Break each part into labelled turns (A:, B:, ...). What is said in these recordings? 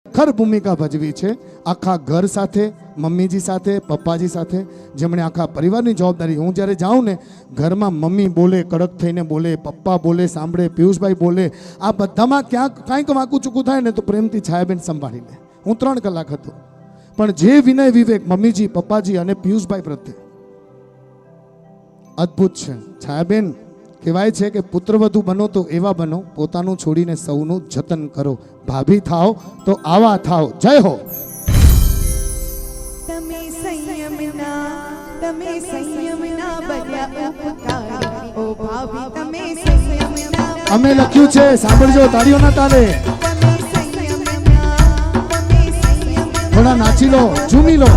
A: ખર ભૂમિકા ભજવી છે આખા ઘર સાથે, મમ્મીજી સાથે, પપ્પાજી સાથે, જેમણે આખા પરિવારની જવાબદારી. હું જ્યારે જાઉં ને ઘરમાં મમ્મી બોલે, કડક થઈને બોલે, પપ્પા બોલે સાંભળે, પિયુષભાઈ બોલે, આ બધામાં ક્યાંક કાંઈક વાંકું ચૂકું થાય ને તો પ્રેમથી છાયાબેન સંભાળી લે. હું 3 કલાક હતો, પણ જે વિનય વિવેક મમ્મીજી, પપ્પાજી અને પિયુષભાઈ પ્રત્યે અદ્ભુત છે. છાયાબેન, કહેવાય છે કે પુત્રવધુ બનો તો એવા બનો, પોતાનું છોડીને સૌનું જતન કરો. ભાભી થાઓ તો આવા થાઓ. જય હો.
B: તમે સંયમના બન્યા ઉપકારી, ઓ ભાભી તમે સંયમના.
A: અમે લખ્યું છે, સાંભળજો, તાળીઓના તાલે. થોડા નાચી લો, ઝૂમી લો.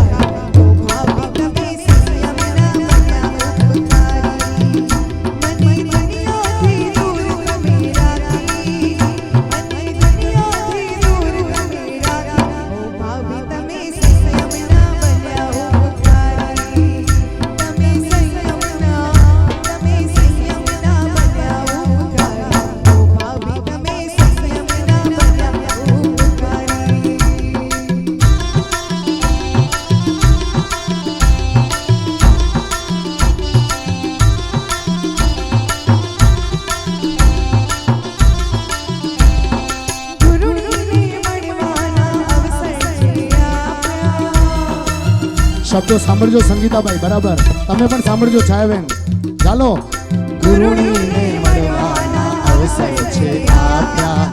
A: શબ્દો સાંભળજો સંગીતાભાઈ, બરાબર. તમે પણ સાંભળજો છાયાબેન. ચાલો. ગુરુને મળવાના અવસર છે આપ્યા.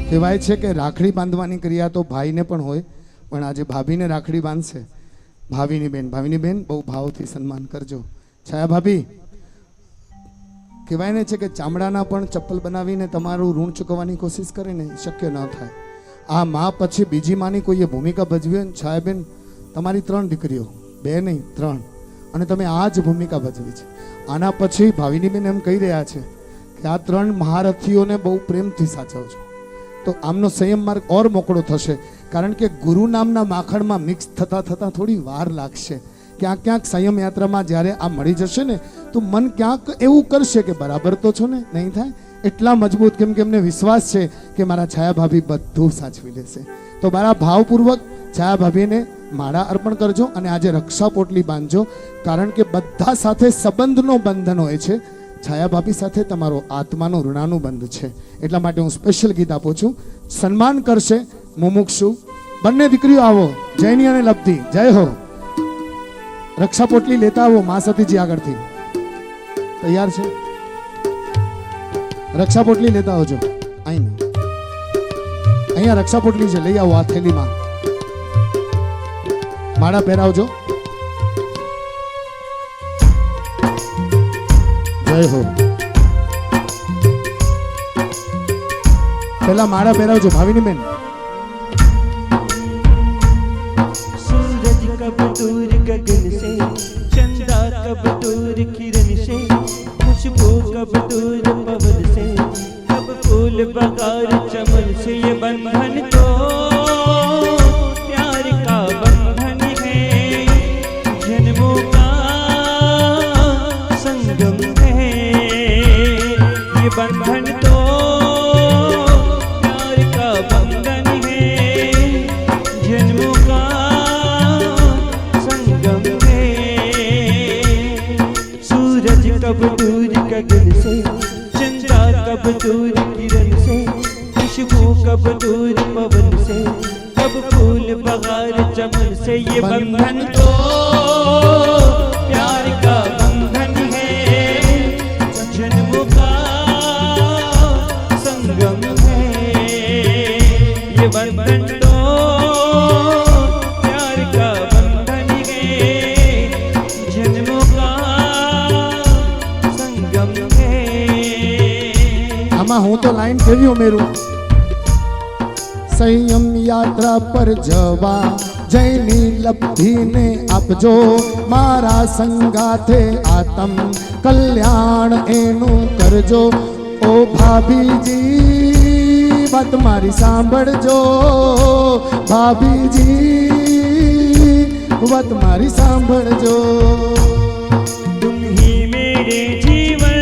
A: કહેવાય છે કે રાખડી બાંધવાની ક્રિયા તો ભાઈને પણ હોય, પણ આજે ભાભીને રાખડી બાંધશે ભાવીની બેન. ભાવીની બેન, બહુ ભાવથી સન્માન કરજો. છાયા ભાભી, કહેવાય ને છે કે ચામડાના પણ ચપ્પલ બનાવીને તમારું ઋણ ચૂકવવાની કોશિશ કરે ને, શક્ય ન થાય. આ માં પછી બીજી માની કોઈએ ભૂમિકા ભજવી હોય. છાયાબેન, તમારી 3 દીકરીઓ, 2 નહીં 3, અને તમે આ જ ભૂમિકા ભજવી છે. આના પછી ભાવીની બેન એમ કહી રહ્યા છે કે આ 3 મહારથીઓને બહુ પ્રેમથી સાચવજો, તો આમનો સંયમ માર્ગ ઓર મોકળો થશે. કારણ કે ગુરુ નામના માખણમાં મિક્સ થતાં થોડી વાર લાગશે. ક્યાંક સંયમ યાત્રામાં જ્યારે આ મળી જશે ને તો મન ક્યાંક એવું કરશે કે બરાબર તો છો ને, નહીં થાય. એટલા મજબૂત, કેમ કે એમને વિશ્વાસ છે કે મારા છાયા ભાભી બધું સાચવી લેશે. તો મારા ભાવપૂર્વક છાયા ભાભીને માળા અર્પણ કરજો અને આજે રક્ષા પોટલી બાંધજો. કારણ કે બધા સાથે સંબંધનો બંધન હોય છે, છાયા ભાભી સાથે તમારો આત્માનો ઋણાનુબંધ છે. એટલા માટે હું સ્પેશિયલ ગીત આપું છું. સન્માન કરશે મુમુક્ષુ. બંને દીકરીઓ આવો, જયની અને લબ્ધી. જય હો. રક્ષા પોટલી લેતા આવો મા સતીજી આગળથી. તૈયાર છે? રક્ષા પોટલી લેતા આવજો. અહીંયા રક્ષા પોટલી છે, લઈ આવો આ થેલીમાં. માળા પહેરાવજો. જય હો. પેલા માળા પહેરાવજો ભાવીની બેન.
C: सूरज कब दूर गगन से, चंदा कब दूर किरण से, खुशबू कब दूर पवन से, कब फूल बहार चमन से, ये बंधन तो प्यार का बंधन है, जन्मों का संगम है, ये बंधन तो कब दूर गगन से, चंदा कब दूर किरण से, खुशबू कब दूर पवन से, कब फूल बहार चमन से, ये बंधन तो प्यार का बंधन है, जन्मों का संगम है, ये बंधन तो प्यार का बंधन है, जन्मों
A: આમાં હું તો લાઈન કેવી ઉમેરું? સંયમ યાત્રા પર જવા જયની લબ્ધિને આપજો, મારા સંગાથે આતમ કલ્યાણ એનું કરજો. ઓ ભાભીજી વાત મારી સાંભળજો, ભાભીજી વાત મારી સાંભળજો.
C: तुम ही मेरे जीवन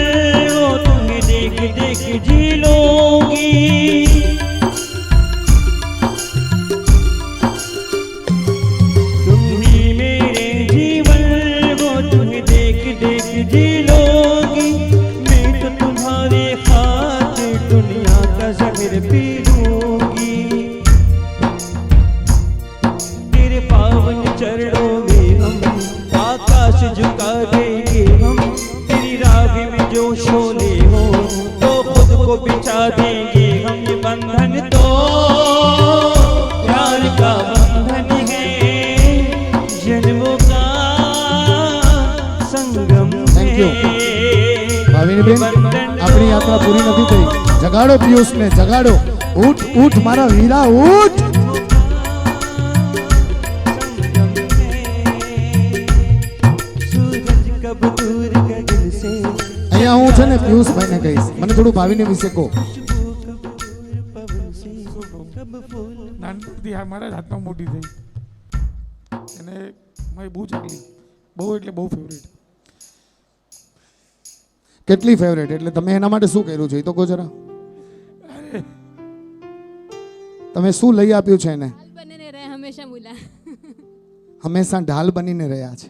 C: हो, तुम्हें देख देख जी लोगी. तुम ही मेरे जीवन हो, तुम्हें देख देख जी लोगी. मैं तो तुम्हारे खातिर दुनिया का जहर पी लूंगी. तेरे पावन चरणों में हम आकाश झुका देंगे हम. तेरी राह में जो शोले हो तो खुद को बिछा देंगे हम. ये बंधन तो प्यार का बंधन है, जन्मों का संगम
A: Thank you.
C: है.
A: ભાવિનીબેન, આપણી યાત્રા પૂરી નથી થઈ. જગાડો પિયુષને, જગાડો. ઉઠ ઉઠ મારા વીરા, ઉઠ.
C: सूरज कब दूर गगन से,
A: અહીંયા હું છે ને પિયુષભાઈને કહીશ, મને થોડું ભાવિની વિશે કહો.
C: पवन से कब फूल.
D: નાનપણથી આ મારા જ હાથમાં મોટી થઈ અને મારી બહુ ચાકલી, બહુ એટલે બહુ ફેવરેટ.
A: કેટલી ફેવરેટ એટલે તમે એના માટે શું કર્યું છે એ તો કહો જરા. તમે શું લઈ આપ્યું છે એને?
E: બનીને રહે હંમેશા મુલા,
A: હંમેશા ઢાલ બનીને રહ્યા છે.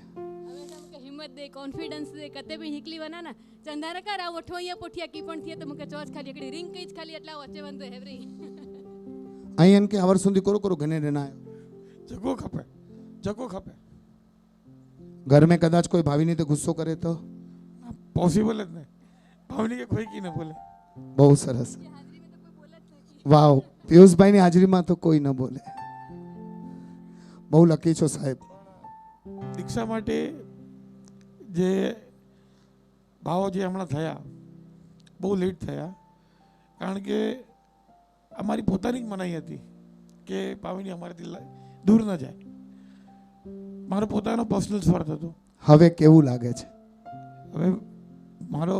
E: હંમેશા મુકે હિંમત દે, કોન્ફિડન્સ દે. કતે બી હિકલી વના ના ચંદારા કર આ ઓઠો અહીંયા પોઠિયા કી પણ થie તો મુકે ચોચ ખાલી એકડી રિંગ કઈ જ ખાલી એટલા વચ્ચે વંદો હેવરી.
A: અહીં એમ કે હવર સુધી કરો કરો ઘને ના
D: જગો ખપે, જગો ખપે.
A: ઘર મેં કદાચ કોઈ ભાવિની તો ગુસ્સો કરે તો
D: પોસિબલ જ નહીં. ભાવની કે કોઈ કી ન બોલે.
A: બહુ સરસ. વાવ, પિયુષભાઈની હાજરીમાં તો કોઈ ન બોલે. બહુ લકી છો સાહેબ.
D: દીક્ષા માટે જે ભાવો જે હમણાં થયા બહુ લેટ થયા, કારણ કે અમારી પોતાની જ મનાઈ હતી કે ભાવિની અમારાથી દૂર ન જાય. મારો પોતાનો પર્સનલ સ્વાર્થ હતો.
A: હવે કેવું લાગે છે?
D: હવે મારો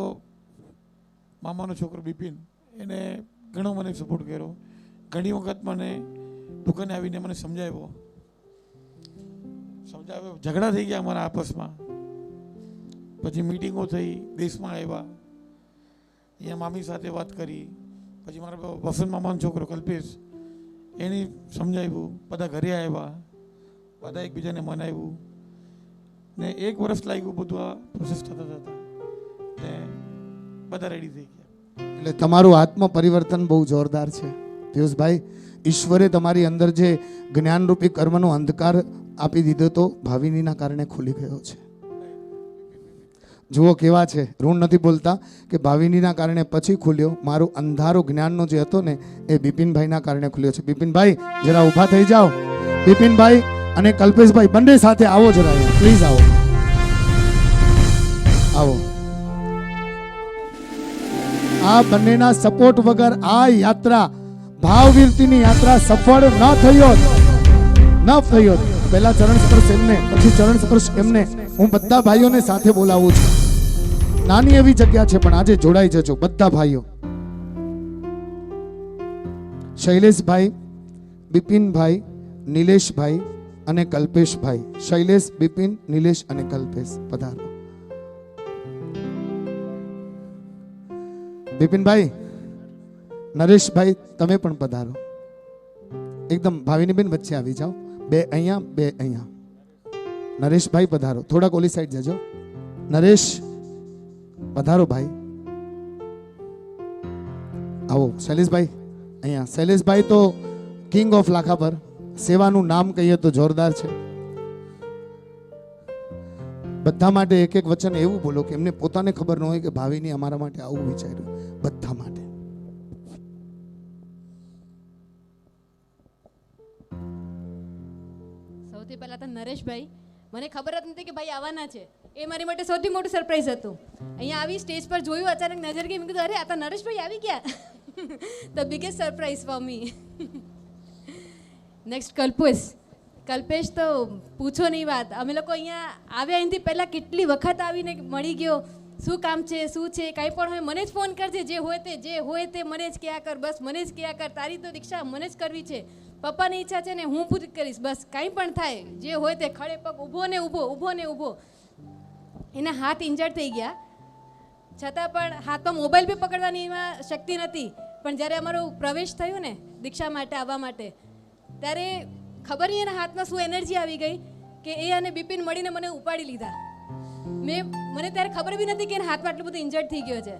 D: મામાનો છોકરો બિપિન, એને ઘણો મને સપોર્ટ કર્યો. ઘણી વખત મને દુકાને આવીને મને સમજાવ્યો. ઝઘડા થઈ ગયા અમારા આપસમાં, પછી મીટિંગો થઈ, દેશમાં આવ્યા, અહીંયા મામી સાથે વાત કરી, પછી મારા વસંત મામાનો છોકરો કલ્પેશ, એને સમજાવ્યું, બધા ઘરે આવ્યા, બધા એકબીજાને મનાવ્યું ને 1 વર્ષ લાગ્યું બધું આ પ્રોસેસ થતા થતા ને બધા રેડી થઈ ગયા.
A: એટલે તમારું આત્મ પરિવર્તન બહુ જોરદાર છે પિયુષભાઈ. ઈશ્વરે તમારી અંદર જે જ્ઞાનરૂપી કર્મનો અંધકાર આપી દીધો તો ભાવિનીના કારણે ખુલી ગયો છે. જુઓ કેવા છે, ઋણ નથી બોલતા કે ભાવિનીના કારણે પછી ખુલ્યો. મારું અંધારો જ્ઞાનનો જે હતો ને એ બિપિનભાઈના કારણે ખુલ્યો છે. બિપિનભાઈ જરા ઊભા થઈ જાઓ. બિપિનભાઈ અને કલ્પેશભાઈ બંને સાથે આવો જરા, પ્લીઝ આવો, આવો. આ બંનેના સપોર્ટ વગર આ યાત્રા, ભાવવીરતીની યાત્રા સફળ ન થયો. પહેલા ચરણ સ્પર્શ એમને, પછી ચરણ સ્પર્શ એમને. હું બધા ભાઈઓને સાથે બોલાવું છું. નાની એવી જગ્યા છે પણ આજે જોડાઈ જજો બધા ભાઈઓ. શૈલેષભાઈ, બિપિનભાઈ, નિલેશભાઈ અને કલ્પેશભાઈ. શૈલેષ, બિપિન, નિલેશ અને કલ્પેશ પધારો. બિપિનભાઈ, નરેશભાઈ તમે પણ પધારો. એકદમ ભાવિનીબેન વચ્ચે આવી જાઓ. બે અહીંયા, બે અહીંયા. નરેશભાઈ પધારો, થોડાક ઓલી સાઈડ જજો. નરેશ પધારો ભાઈ, આવો. શૈલેષભાઈ અહીંયા. શૈલેષભાઈ તો કિંગ ઓફ લાખાપર, સેવાનું નામ કહીએ તો જોરદાર છે. બધા માટે એક એક વચન એવું બોલો કે એમને પોતાને ખબર ન હોય કે ભાવિની અમારા માટે આવું વિચાર્યું. બધા માટે.
E: સૌથી પહેલા તો નરેશભાઈ, મને ખબર જ નથી કે ભાઈ આવવાના છે. એ મારી માટે સૌથી મોટું સરપ્રાઈઝ હતું. અહીંયા આવી સ્ટેજ પર જોયું, અચાનક નજર ગઈ, મેં કીધું અરે આ તો નરેશભાઈ આવી ગયા. The biggest surprise for me. Next Kalpesh તો પૂછો નહીં વાત. અમે લોકો અહીંયા આવ્યા એનાથી પહેલાં કેટલી વખત આવીને મળી ગયો, શું કામ છે શું છે કાંઈ પણ હોય મને જ ફોન કરજે, જે હોય તે મને જ કહ્યા કર, બસ મને જ કહ્યા કર, તારી તો દીક્ષા મને જ કરવી છે, પપ્પાની ઈચ્છા છે ને હું પૂરી કરીશ, બસ કાંઈ પણ થાય જે હોય તે. ખડે પગ ઊભો ને ઊભો. એના હાથ ઇન્જર્ડ થઈ ગયા છતાં પણ હાથમાં મોબાઈલ બી પકડવાની એમાં શક્તિ નથી. પણ જ્યારે અમારો પ્રવેશ થયો ને દીક્ષા માટે આવવા માટે, ત્યારે ખબર નહીં એના હાથમાં શું એનર્જી આવી ગઈ કે એ અને બિપિન મળીને મને ઉપાડી લીધા. મને ત્યારે ખબર બી નથી કે એના હાથમાં આટલું બધું ઇન્જર્ડ થઈ ગયો છે.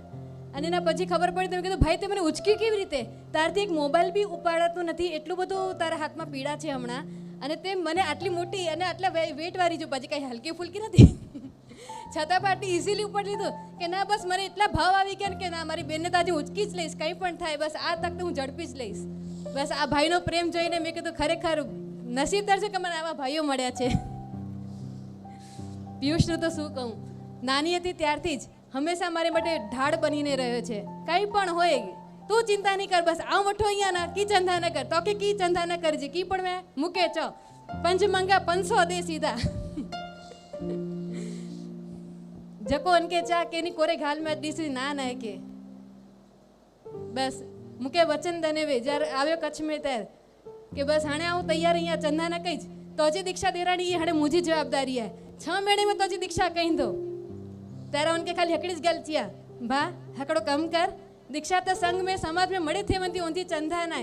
E: અને એના પછી ખબર પડી તો મેં કીધું ભાઈ તે મને ઉચક્યું કેવી રીતે? તારથી એક મોબાઈલ બી ઉપાડાતું નથી, એટલું બધું તારા હાથમાં પીડા છે હમણાં, અને તે મને આટલી મોટી અને આટલા વેટવાળી જો પછી કાંઈ હલકી ફૂલકી નથી છતાં પણ આટલી ઇઝીલી ઉપર લીધું કે ના બસ મને એટલા ભાવ આવી ગયા કે ના મારી બેનને તો આજે ઉચકી જ લઈશ, કંઈ પણ થાય બસ આ તક તો હું ઝડપી જ લઈશ. બસ આ ભાઈનો પ્રેમ જોઈને મેં કીધું ખરેખર નસીબદાર છે કે મને આવા ભાઈઓ મળ્યા છે. પિયુષનું તો શું કહું, નાની હતી ત્યારથી જ હંમેશા મારી માટે ઢાળ બનીને રહ્યો છે. કંઈ પણ હોય તું ચિંતા નહીં કર, બસ આ વઠો અહીંયા ના કી ચંદા ન કર, તો કે કી ચંદા ન કરજે, કી પણ મેં મૂકે ચો પંચ મંગા 500 દે સીધા. જકો અનકે ચા કે ની કોરે ઘાલ મેં દીસરી ના કે બસ મૂકે વચન દને વે જ્યારે આવ્યો કચ્છ મેં ત્યારે કે બસ હાણે આવું તૈયાર અહીંયા ચંદા ન કહીશ તો હજી દીક્ષા દેરાણી એ હાणे मुझी जवाबदारी है 6 महीने में तो हजी दीक्षा कहीं दो तेरा उनके खाली हकड़ी गल थिया भा हकड़ो कम कर दीक्षा तो संघ में समाज में मड़े थे वंती ओंधी चंदा ना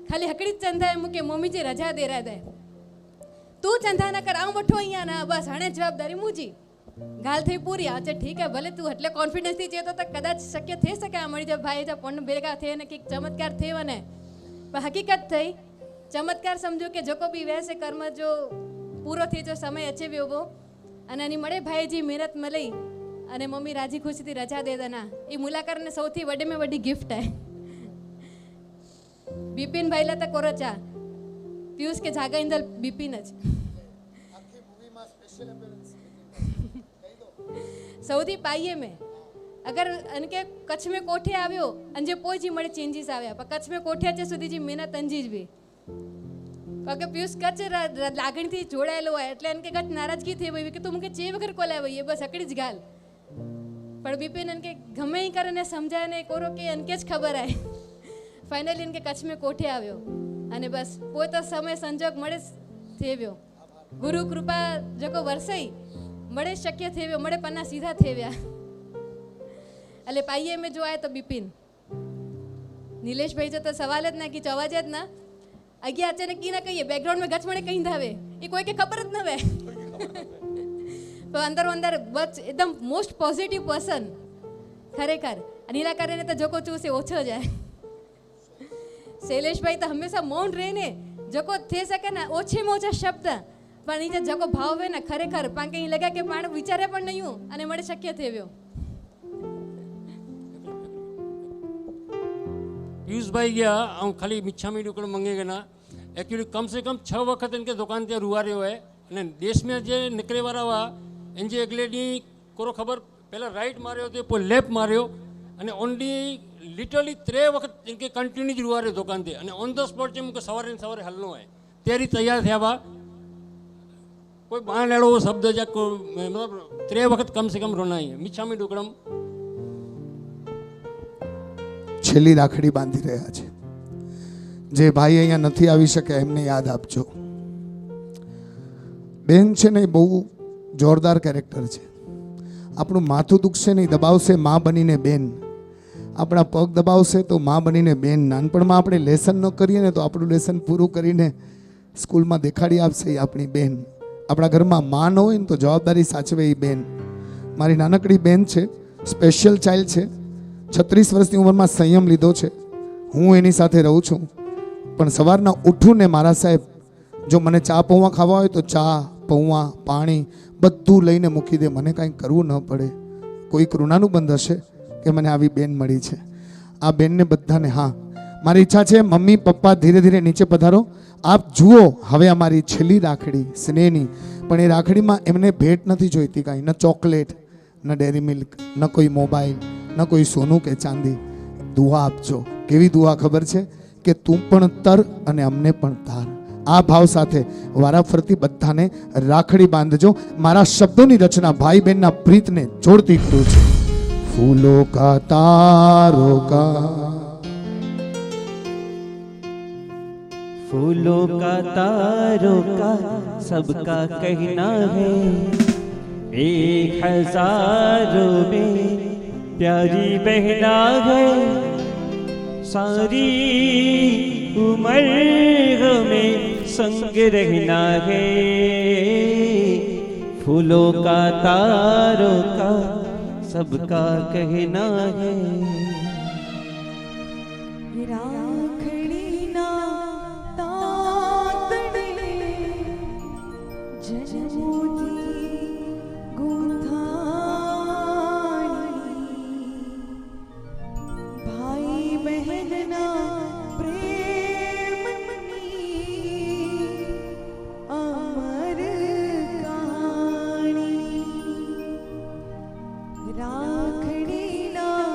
E: खाली हकड़ी चंदा है मुके मम्मी जी रजा दे रहा है तू चंदा ना कर आऊं वठो अहियां ना बस हाणे जवाबदारी मुझी गाल थी पूरी अच्छा ठीक है भले तू એટલે કોન્ફિડન્સ થી જે તો કદાચ શક્ય થઈ શકે આ મળી જાય ભાઈ જ પણ ભેગા થયે ને કઈક ચમત્કાર થયો ને પણ હકીકત થઈ ચમત્કાર સમજો કે જો કો બી વૈસે કર્મ જો પૂરો થઈ જો સમય અચે વ્યો અને એની મળે ભાઈજી મહેનત મળી અને મમ્મી રાજી ખુશીથી રજા દે દેના એ મુલાકાતને સૌથી વડે में વડી ગિફ્ટ હે બિપિન ભાઈલા તો કોરચા પિયુષ કે જાગા ઇંદલ બિપિન જ આખી મૂવીમાં સ્પેશિયલ એપિયરન્સ સૌથી પાઈએ મેં અગર અનકે કચ્છ में કોઠે આવ્યો અંજે પોઈજી મળે ચેન્જીસ આવ્યા પણ કચ્છ में કોઠે છે સુધી જી મહેનત અંજી જ બી કારણ કે પિયુષ કચ્છ લાગણીથી જોડાયેલો હોય એટલે એને કે કચ્છ નારાજગી થઈ હોય કે તું મુકે ચે વગર કોલાય હોય બસ અકડી જ ગાલ પણ બિપિન એને ગમે ઈ કરે સમજાય ને કોરો કે અનકે જ ખબર આય ફાઇનલી એને કચ્છ में કોઠે આવ્યો અને બસ કોઈ તો સમય સંજોગ મળે થેવ્યો ગુરુ કૃપા જકો વરસઈ મળે શક્ય થેવ્યો મળે પન્ના સીધા થેવ્યા એટલે પાઈએ મેં જો આયા તો બિપિન નીલેશભાઈ તો સવાલ જ ના કે અવાજ જ ના અગિયા અચાનક કી ના કહીએ બેકગ્રાઉન્ડ में गच મળે કहीं धावे એ કોઈ કે ખબર જ ન હોય પણ અંદર બસ એકદમ મોસ્ટ પોઝિટિવ પર્સન ખરેખર નિરાકારને તો જોકો ચૂસે ઓછો જાય શૈલેષભાઈ તો હંમેશા મૌન રહે ને જોકો થઈ શકે ને ઓછેમાં ઓછા શબ્દ પણ એ જે જકો ભાવ હોય ને ખરેખર પાંકે અહીં લગા કે પાણ વિચારે પણ નહીં અને મળે શક્ય થયો
F: પિયુષભાઈ ગયા હું ખાલી મિચ્છામી ડુકડ મંગેગા एक्चुअली कम से कम 6 वक्त इनके दुकान ते रुआ रहे है અને देश में जे निकले वाला हुआ इन जे अगले डी कोरो खबर पहला राइट मार्यो तो पोइ लेफ्ट मार्यो અને ઓનલી લિટરલી 3 વખત इनके कंटिन्यू જ रुआ रहे दुकान ते અને ऑन द स्पॉट जे मुके सवारे सवारे हलनो है तेरी तैयार थया बा कोई बाण एड़ो शब्द जा मतलब 3 वखत कम से कम रोना है मिच्छामी डुकड़म
A: છેલ્લી રાખડી બાંધી રહ્યા છે જે ભાઈ અહીંયા નથી આવી શકે એમને યાદ આપજો બેન છે ને બહુ જોરદાર કેરેક્ટર છે આપણું માથું દુખશે નહીં દબાવશે માં બનીને બેન આપણા પગ દબાવશે તો માં બનીને બેન નાનપણમાં આપણે લેસન ન કરીએ ને તો આપણું લેસન પૂરું કરીને સ્કૂલમાં દેખાડી આપશે એ આપણી બેન આપણા ઘરમાં માં ન હોય ને તો જવાબદારી સાચવે એ બેન મારી નાનકડી બેન છે સ્પેશિયલ ચાઇલ્ડ છે 36 વર્ષની ઉંમરમાં સંયમ લીધો છે હું એની સાથે રહું છું પણ સવારના ઉઠું ને મારા સાહેબ જો મને ચા પૌવા ખાવા હોય તો ચા પૌવા પાણી બધું લઈને મૂકી દે મને કાંઈ કરવું ન પડે કોઈ કૃણાનું બંધ હશે કે મને આવી બેન મળી છે આ બેનને બધાને હા મારી ઈચ્છા છે મમ્મી પપ્પા ધીરે ધીરે નીચે પધારો આપ જુઓ હવે અમારી છેલ્લી રાખડી સ્નેહની પણ એ રાખડીમાં એમને ભેટ નથી જોઈતી કાંઈ, ન ચોકલેટ, ન ડેરી મિલ્ક, ન કોઈ મોબાઈલ, ન કોઈ સોનું કે ચાંદી. દુઆ આપજો. કેવી દુઆ ખબર છે? કે તું પણ તર અને અમને પણ તાર. આ ભાવ સાથે વારાફરતી બધાને રાખડી બાંધજો. મારા શબ્દોની રચના ભાઈ બહેનના પ્રીતને જોડતી કરું છું. ફૂલો કા તારો કા,
C: फूलों का तारों का सबका कहना है, 1000 में प्यारी बहना है, सारी उम्र हमें संग रहना है, फूलों का तारों का सबका कहना है.
B: રાખડીના તાતણે જજમોતી ગૂંથાણી, ભાઈ બહેનના પ્રેમની અમર કહાણી. રાખડીના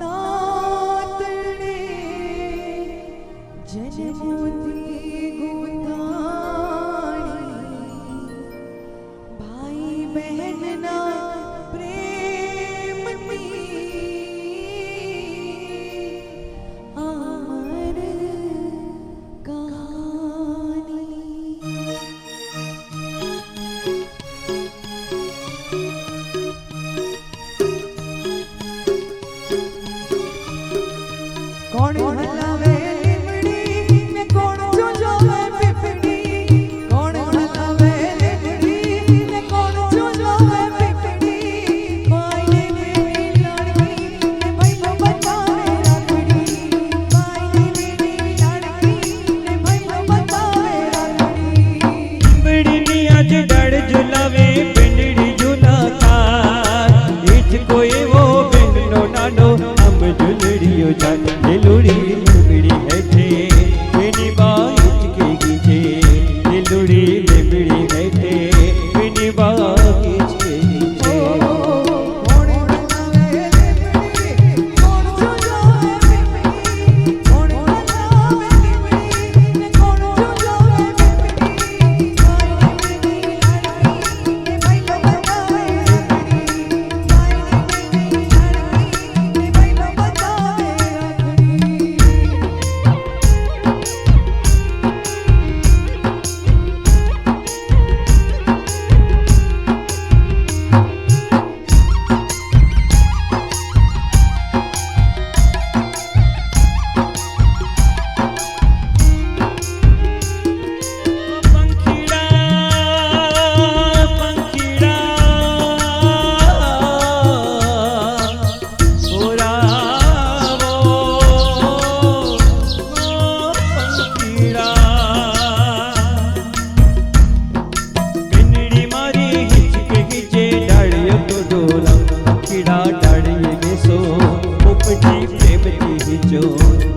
B: તાતણે જજમોતી ગૂંથાણી, ભાઈ બહેનના પ્રેમની અમર કહાની. કોણ હલાવે લીમડી ને કોણ ઝુલાવે પીપળી, કોણ હલાવે લીમડી ને કોણ ઝુલાવે પીપળી, ભાઈને બેની લાડકી ને ભાઈલો બતાવે રાખડી, ભાઈને બેની લાડકી ને ભાઈલો બતાવે રાખડી.
C: લીમડીની આજ ડાળ ઝુલાવે બેનડી ઝુલાતા, ઈજ કોઈ એવો બેનનો નાનો આમ ઝૂલડીયો જાટ લીલુડી લીમડી હેઠે બેની બા હિચકેગી છે, લીલુડી લીમડી હેઠે બેની બા હિચકેગી છે.
B: કોણ હલાવે લીમડી કોણ ઝુલાવે પીપળી, કોણ હલાવે લીમડી ને કોણ ઝુલાવે પીપળી, ભાઈને બેની લાડકી ને ભાઈલો બતાવે રાખડી, ભાઈને બેની લાડકી ને ભાઈલો બતાવે રાખડી.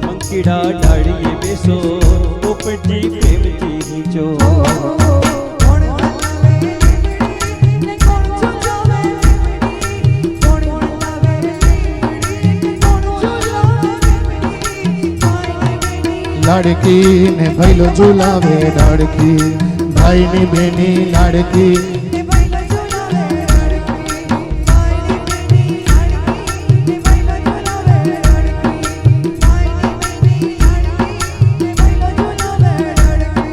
C: મંકીડા ડાળીએ બેસો પોપટી પ્રેમથી હિંચો.
B: કોણ હલાવે લીમડી ને કોણ ઝુલાવે પીપળી, કોણ હલાવે લીમડી ને કોણ ઝુલાવે પીપળી, ભાઈને બેની
A: લાડકી ને ભૈલો ઝુલાવે લાડકી, ભાઈની બેની લાડકી.
B: ને ભાઈલો ઝુલાવે રાખડી, ભાઈને બેની લાડકી ને ભાઈલો ઝુલાવે રાખડી, ભાઈને બેની લાડકી ને ભાઈલો ઝુલાવે રાખડી.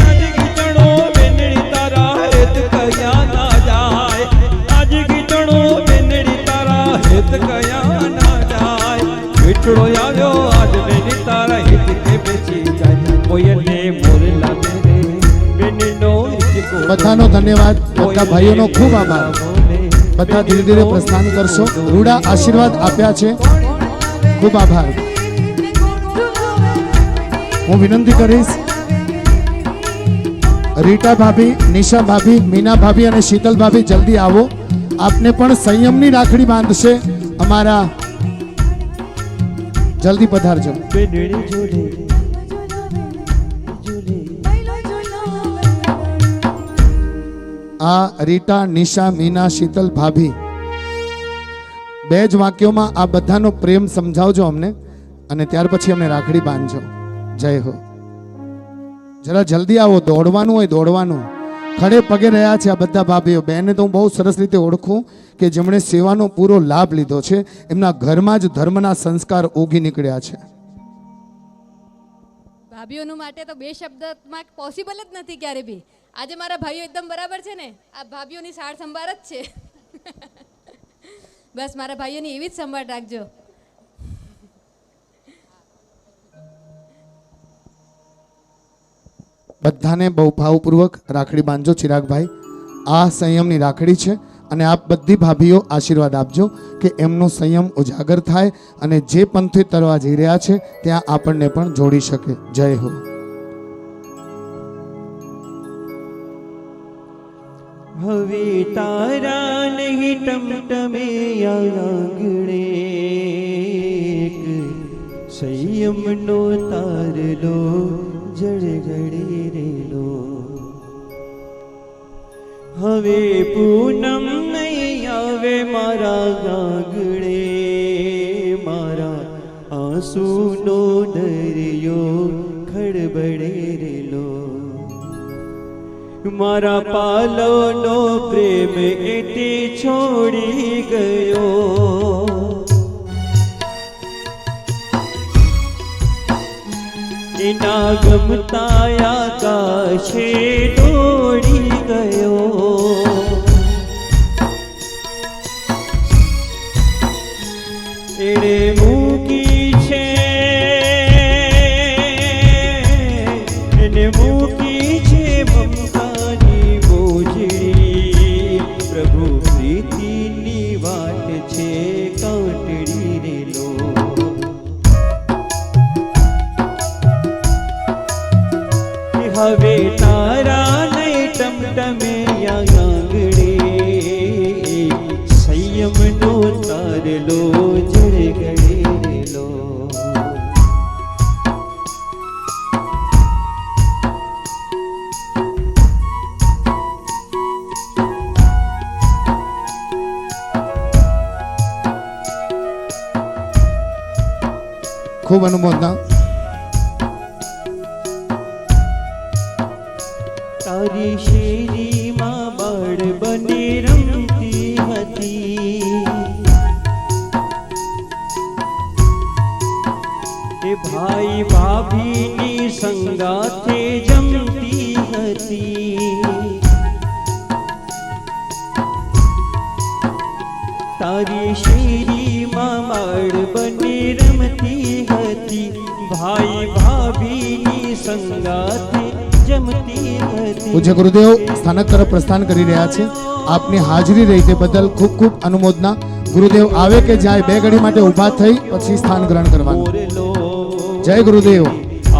C: આજ ગીતણો બેનડી તારા હેત કયા ના જાય, આજ ગીતણો બેનડી તારા હેત કયા ના જાય, મીઠડો આવ્યો આજ બેની તારા હિત કે બેસી જાય, કોયને મોરલા બેને બેનનો હિચકો.
A: બધાનો ધન્યવાદ. બધા ભાઈઓનો ખૂબ આભાર. બધા ધીરે ધીરે પ્રસ્થાન કરશો. રૂડા આશીર્વાદ આપ્યા છે, ખૂબ આભાર. હું વિનંતી કરીશ રીટા ભાભી, નિશા ભાભી, મીના ભાભી અને શીતલ ભાભી જલ્દી આવો. આપને પણ સંયમની રાખડી બાંધશે અમારા. જલ્દી પધારજો.
C: બેનડી જોડે
A: આ રીટા, નિશા, મીના, શીતલ, ભાભી, બે જ વાક્યોમાં આ બધાનો પ્રેમ સમજાવજો અમને, અને ત્યાર પછી અમને રાખડી બાંધજો. જય હો. જરા જલ્દી આવો, દોડવાનું હોય દોડવાનું. ખડે પગે રહ્યા છે આ બધા ભાભીઓ. બેનને તો હું બહુ સરસ રીતે ઓળખું કે જેમણે સેવાનો પૂરો લાભ લીધો છે, એમના ઘરમાં જ ધર્મના સંસ્કાર ઉગી નીકળ્યા છે.
E: ભાભીઓનું માટે તો બે શબ્દમાં પોસિબલ જ નથી ક્યારે બી. આજે મારા ભાઈઓ એકદમ બરાબર છે ને, આ ભાભીઓની સાર સંભાળ જ છે. બસ મારા ભાઈઓની એવી જ સંભાળ રાખજો.
A: બધાને બહુ ભાવપૂર્વક રાખડી બાંધજો. ચિરાગભાઈ, આ સંયમની રાખડી છે, અને આપ બધી ભાભીઓ આશીર્વાદ આપજો કે એમનો સંયમ ઉજાગર થાય અને જે પંથે તરવા જઈ રહ્યા છે ત્યાં આપણને પણ જોડી શકે. જય હો.
C: હવે તારા નહીં ટમટમે આંગણે સંયમનો તારલો જળગડે રેલો. હવે પૂનમ નહીં આવે મારા આંગણે, મારા આંસુનો દરિયો ખડબડે રેલો. મારા પાલોનો પ્રેમ એતે છોડી ગયો, એના ગમતા આકાશે દોડી ગયો. એણે મૂકી છે, એને મૂકી છે મમતાની બોજડી. પ્રભુ પ્રીતિની વાટ છે કાંટડી રેલો. હવે તારા નહીં ટમટમે આંગણે સંયમનો તારલો જળગડે રેલો.
A: ખૂબ અનુમોદના.
C: તારી શેરીમાં બાળ બને રમતી હતી, એ ભાઈ ભાભીની સંગાથે જમતી હતી. તારી શેરીમાં બાળ બને રમતી હતી, ભાઈ ભાભીની સંગાથે જમતી હતી.
A: પૂજ્ય ગુરુદેવ સ્થાનક તરફ પ્રસ્થાન કરી રહ્યા છે. આપની હાજરી રહી તે બદલ ખૂબ ખૂબ અનુમોદના. ગુરુદેવ આવે કે જાય, બે ઘડી માટે ઊભા થઈ પછી સ્થાન ગ્રહણ કરવાનું. જય ગુરુદેવ.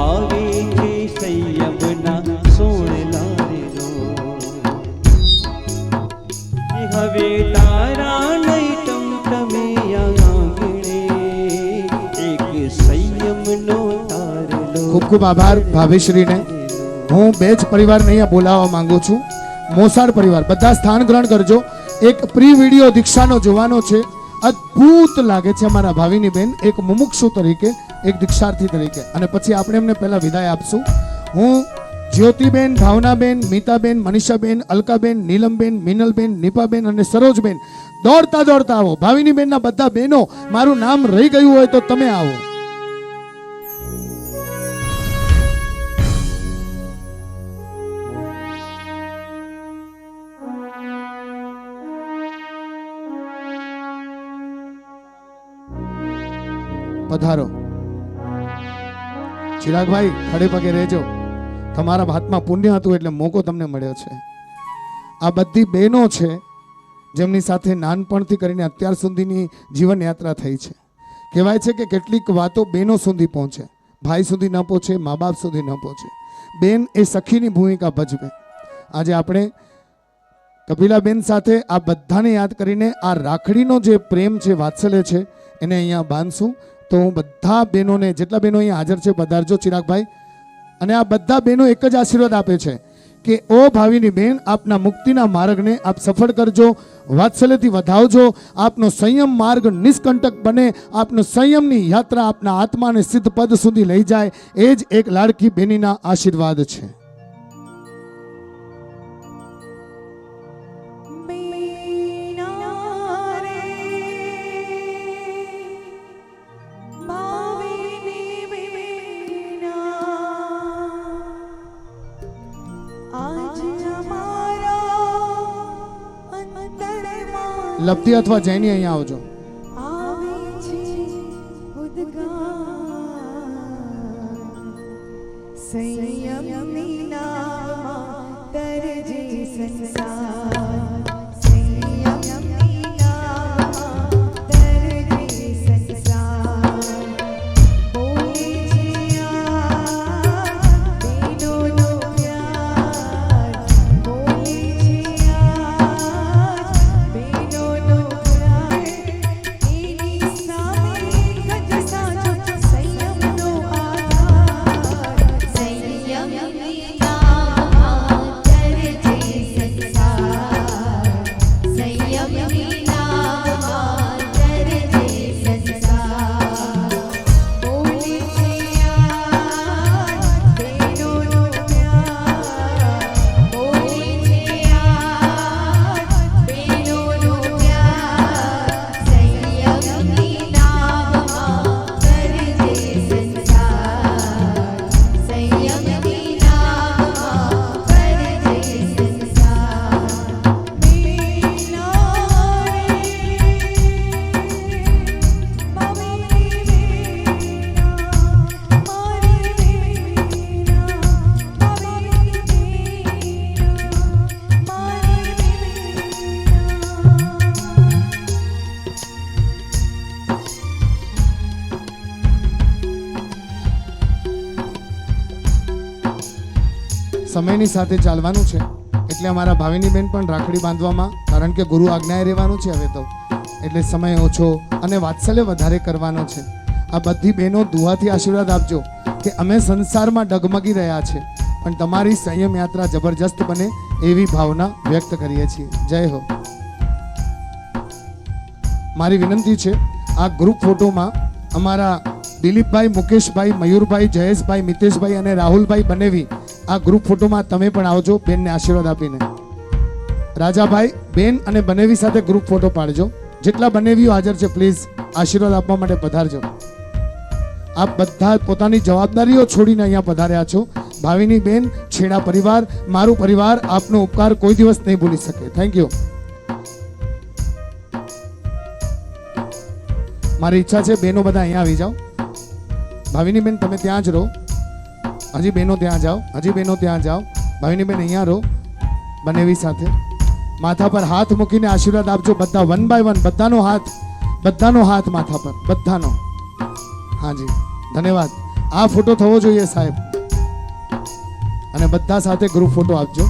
C: આવે છે સંયમના સોળલા રેલો. હવે તારા નહીં ટમટમે આંગણે એક સંયમનો તારલો.
A: ખૂબ ખૂબ આભાર ભાભીશ્રીને. હું બે જ પરિવારને અહીંયા બોલાવવા માંગુ છું. મોસાળ પરિવાર બધા સ્થાન ગ્રહણ કરજો. એક પ્રી વિડીયો દીક્ષાનો જોવાનો છે. અદ્ભુત લાગે છે અમારા ભાવિની બેન એક મુમુક્ષુ તરીકે, એક દીક્ષાર્થી તરીકે, અને પછી આપણે એમને પહેલા વિદાય આપશું. હું જ્યોતિબેન, ભાવનાબેન, મીતાબેન, મનીષાબેન, અલકાબેન, નીલમબેન, મિનલબેન, નીપાબેન અને સરોજબેન દોડતા દોડતા આવો. ભાવિની બેનના બધા બહેનો, મારું નામ રહી ગયું હોય તો તમે આવો. પધારો. ચિરાગભાઈ ખડે પગે રહેજો. તમારા હાથમાં પુણ્ય હતું એટલે મોકો તમને મળ્યો છે. આ બધી બહેનો છે જેમની સાથે નાનપણથી કરીને અત્યાર સુધીની જીવન યાત્રા થઈ છે. કહેવાય છે કે કેટલીક વાતો બહેનો સુધી પહોંચે, ભાઈ સુધી ન પહોંચે, મા બાપ સુધી ન પહોંચે. બેન એ સખીની ભૂમિકા ભજવે. આજે આપણે કપિલાબેન સાથે આ બધાને યાદ કરીને આ રાખડીનો જે પ્રેમ છે, વાત્સલ્ય છે, એને અહીંયા બાંધશું. તો હું બધા બહેનોને, જેટલા બહેનો અહીંયા હાજર છે, પધારજો. ચિરાગભાઈ અને આ બધા બહેનો એક જ આશીર્વાદ આપે છે કે ઓ ભાવિની બેન, આપના મુક્તિના માર્ગને આપ સફળ કરજો, વાત્સલ્યથી વધાવજો, આપનો સંયમ માર્ગ નિષ્કંટક બને, આપનો સંયમની યાત્રા આપના આત્માને સિદ્ધ પદ સુધી લઈ જાય, એ જ એક લાડકી બેનીના આશીર્વાદ છે. લબ્ધિ અથવા જૈની અહીંયા આવજો.
B: સંયમની નામ તરજે સંસાર, સંયમની નામ તરજે સંસાર. બોલે છે આ બેનોનો પ્યાર, બોલે છે આ બેનોનો પ્યાર. એની સામે ગજ સાચો સંયમનો આધાર. સંયમની નામ તરજે સંસાર, સંયમની નામ તરજે સંસાર. બોલે છે આ બેનોનો પ્યાર, બોલે છે આ બેનોનો પ્યાર. સંયમની નામ તરજે સંસાર, સંયમની નામ તરજે સંસાર.
A: સમયની સાથે ચાલવાનું છે, એટલે અમારા ભાવિની બેન પણ રાખડી બાંધવામાં, કારણ કે ગુરુ આજ્ઞાએ રહેવાનું છે હવે તો, એટલે સમય ઓછો અને વાત્સલ્ય વધારે કરવાનો છે. આ બધી બહેનો દુઆથી આશીર્વાદ આપજો કે અમે સંસારમાં ડગમગી રહ્યા છે, પણ તમારી સંયમ યાત્રા જબરજસ્ત બને એવી ભાવના વ્યક્ત કરીએ છીએ. જય હો. મારી વિનંતી છે, આ ગ્રુપ ફોટોમાં અમારા દિલીપભાઈ, મુકેશભાઈ, મયુરભાઈ, જયેશભાઈ, મિતેશભાઈ અને રાહુલભાઈ બનેવી આ ગ્રુપ ફોટોમાં તમે પણ આવજો બેનને આશીર્વાદ આપીને. રાજાભાઈ, બેન અને બનેવી સાથે ગ્રુપ ફોટો પાડજો. જેટલા બનેવીઓ હાજર છે પ્લીઝ આશીર્વાદ આપવા માટે પધારજો. આપ બધા પોતાની જવાબદારીઓ છોડીને અહીંયા પધાર્યા છો. ભાવિની બેન, છેડા પરિવાર, મારું પરિવાર આપનો ઉપકાર કોઈ દિવસ નહીં ભૂલી શકે. Thank you. મારી ઈચ્છા છે બહેનો બધા અહીંયા આવી જાઓ. ભાવિની બેન તમે ત્યાં જ રહો, હજી બહેનો ત્યાં જાઓ, હજી બહેનો ત્યાં જાઓ. ભાવિની બેન અહીંયા રહો બનેવી સાથે. માથા પર હાથ મૂકીને આશીર્વાદ આપજો બધા, વન બાય વન બધાનો હાથ માથા પર, બધાનો. હાજી, ધન્યવાદ. આ ફોટો થવો જોઈએ સાહેબ, અને બધા સાથે ગ્રુપ ફોટો આપજો.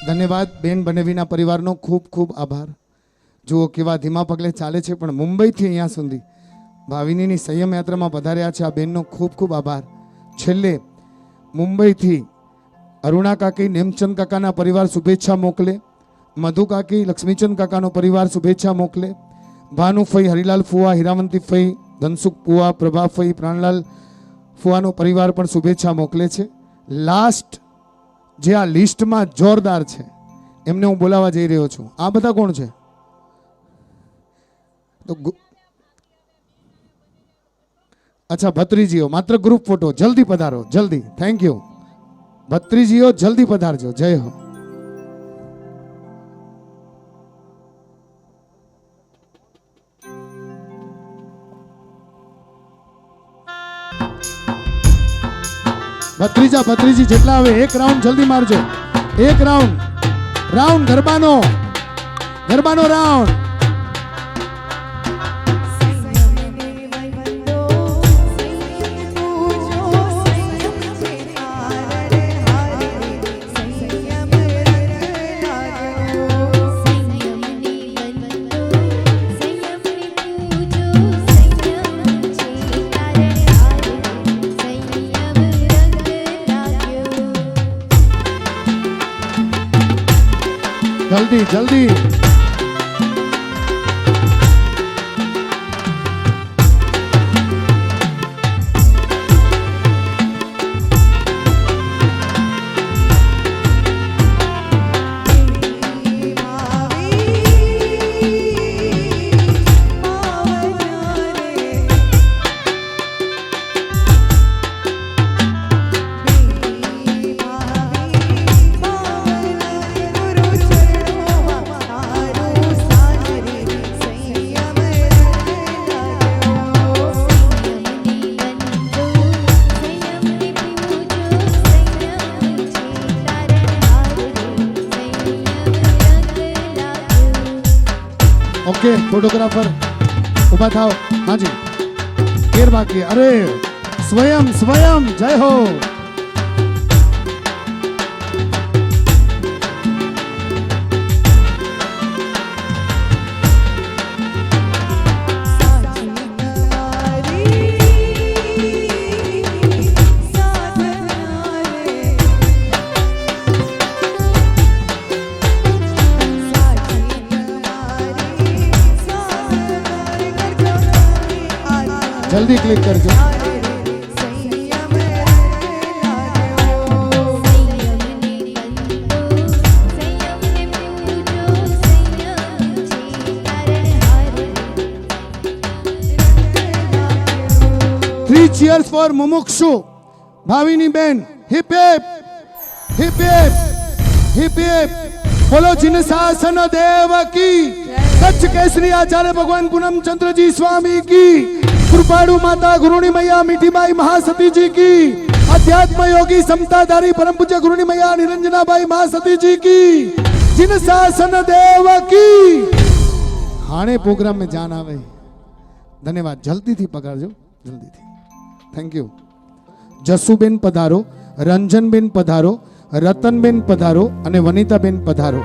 A: ધન્યવાદ. બેન બનેવીના પરિવારનો ખૂબ ખૂબ આભાર. જુઓ કેવા ધીમા પગલે ચાલે છે, પણ મુંબઈથી અહીંયા સુધી ભાવિનીની સંયમ યાત્રામાં પધાર્યા છે. આ બેનનો ખૂબ ખૂબ આભાર. છેલ્લે મુંબઈથી અરુણા કાકી, નેમચંદ કાકાના પરિવાર શુભેચ્છા મોકલે, મધુ કાકી, લક્ષ્મીચંદ કાકાનો પરિવાર શુભેચ્છા મોકલે, ભાનુ ફઈ, હરિલાલ ફુવા, હીરાવંતી ફઈ, ધનસુખ ફુવા, પ્રભા ફઈ, પ્રાણલાલ ફુવાનો પરિવાર પણ શુભેચ્છા મોકલે છે. લાસ્ટ જે આ લિસ્ટમાં જોરદાર છે એમને હું બોલાવવા જઈ રહ્યો છું. આ બધા કોણ છે? તો અચ્છા ભત્રીજીઓ માત્ર ગ્રુપ ફોટો, જલ્દી પધારો, જલ્દી. થેન્ક યુ ભત્રીજીઓ, જલ્દી પધારજો. જય હો. ભત્રીજા ભત્રીજી જેટલા આવે એક રાઉન્ડ જલ્દી મારજો. એક રાઉન્ડ, રાઉન્ડ ગરબાનો, ગરબાનો રાઉન્ડ. જલ્દી જલ્દી. ઓકે ફોટોગ્રાફર ઉભા થાઓ. હાજી કેર બાકી. અરે સ્વયં સ્વયં, જય હો. જલ્દી ક્લિક કરજો. Three cheers for Mumukshu. ભાવિની બેન. Heap heap heap heap heap heap. બોલો જીન શાસન દેવ કી. કચ્છ કેસરી આચાર્ય ભગવાન પૂનમચંદ્રજી સ્વામી की. कृपाणु माता गुरुणी मैया मीठीबाई महासती जी की. अध्यात्म योगी समताधारी परम पूज्य गुरुणी मैया निरंजनाबाई महासती जी की. जिन शासन देव की. हाणे प्रोग्राम में जान आवे. धन्यवाद. जल्दी थी पकड़જો, जल्दी थी. Thank you. जसुबेन पधारो, रंजनबेन पधारो, रतनबेन पधारो અને વનિતાબેન પધારો.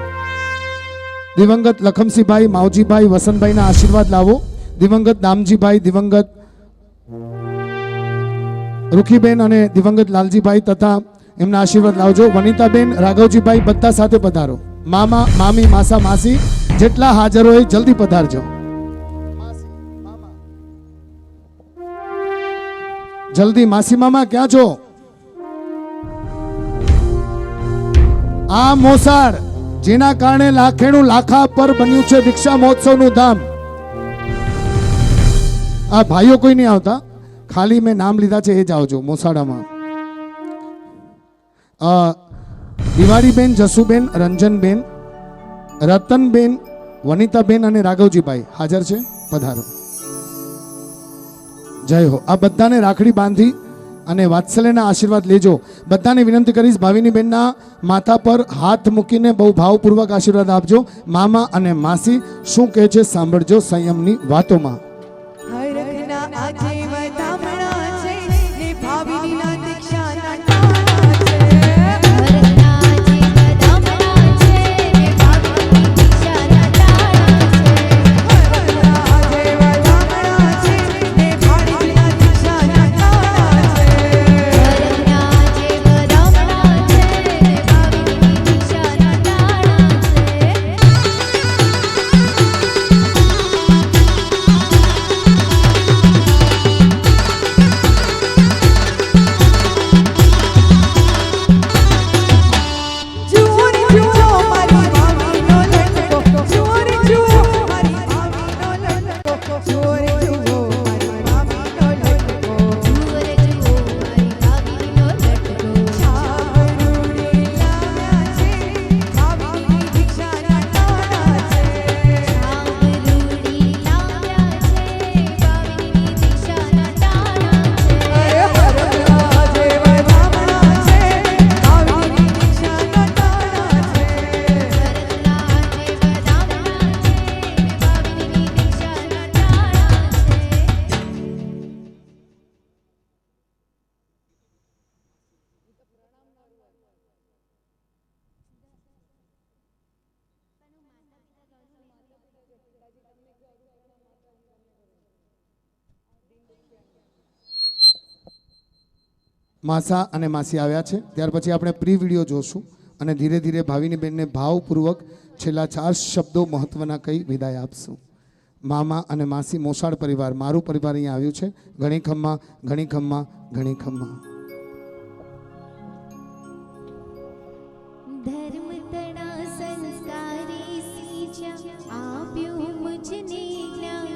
A: દિવંગત લખમસિંહભાઈ, માવજીભાઈ, વસંતભાઈના આશીર્વાદ લાવો. દિવંગત દામજીભાઈ, દિવંગત રૂખીબેન અને દિવંગત લાલજીભાઈ તથા એમના આશીર્વાદ લાવજો. વનિતાબેન, રાઘવજીભાઈ બધા સાથે પધારો. મામા, મામી, માસા, માસી જેટલા હાજર હોય જલ્દી પધારજો. જલ્દી. માસી મામા ક્યાં છો? આ મોસાળ જેના કારણે લાખેણું લાખા પર બન્યું છે દીક્ષા મહોત્સવનું ધામ. આ ભાઈઓ કોઈ નહીં આવતા, ખાલી મેં નામ લીધા છે એ જ આવજો. મોસાડામાં દિવાળીબેન, જસુબેન, રંજનબેન, રતનબેન, વનિતાબેન અને રાઘવજીભાઈ હાજર છે. પધારો. જય હો. આ બધાને રાખડી બાંધી અને વાત્સલ્યના આશીર્વાદ લેજો. બધાને વિનંતી કરીશ ભાવિની બેનના માથા પર હાથ મૂકીને બહુ ભાવપૂર્વક આશીર્વાદ આપજો. મામા અને માસી શું કહે છે સાંભળજો સંયમની વાતોમાં.
B: હરખના આજે વધામણા છે ને ભાવિનીના દીક્ષાના ટાણા છે. હરખના આજે વધામણા છે ને ભાવિનીની દીક્ષાના ટાણા છે. હરખના આજે વધામણા છે ને ભાવિનીના દીક્ષાના ટાણા છે. હરખના આજે વધામણા છે ને ભાવિનીની દીક્ષાના ટાણા છે.
A: માસા અને માસી આવ્યા છે. ત્યાર પછી આપણે પ્રી વિડીયો જોશું અને ધીરે ધીરે ભાવિની બેનને ભાવપૂર્વક છેલ્લા 4 શબ્દો મહત્વના કહી વિદાય આપશું. મામા અને માસી મોસાળ પરિવાર, મારું પરિવાર અહીંયા આવ્યું છે. ઘણી ખમ્મા, ઘણી ખમ્મા, ઘણી ખમ્મા.
B: ધર્મ તણા સંસ્કારી સીજા આપ્યું મુझने જ્ઞાન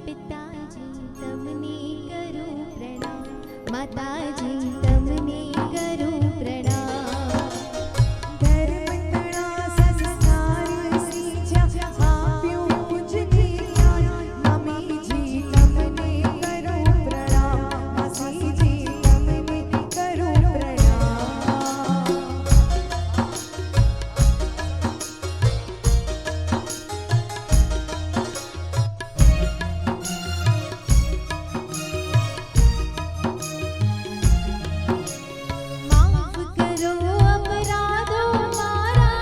B: પિતાજી તમને કરું પ્રણામ માતાજી તમને કરું પ્રણામ ધર્મ તણા સંસ્કારી સીજા આપ્યું મુझने જ્ઞાન મમ્મીજી તમને કરું પ્રણામ માસીજી તમને કરું પ્રણામ માફ કરો અપરાધો મારા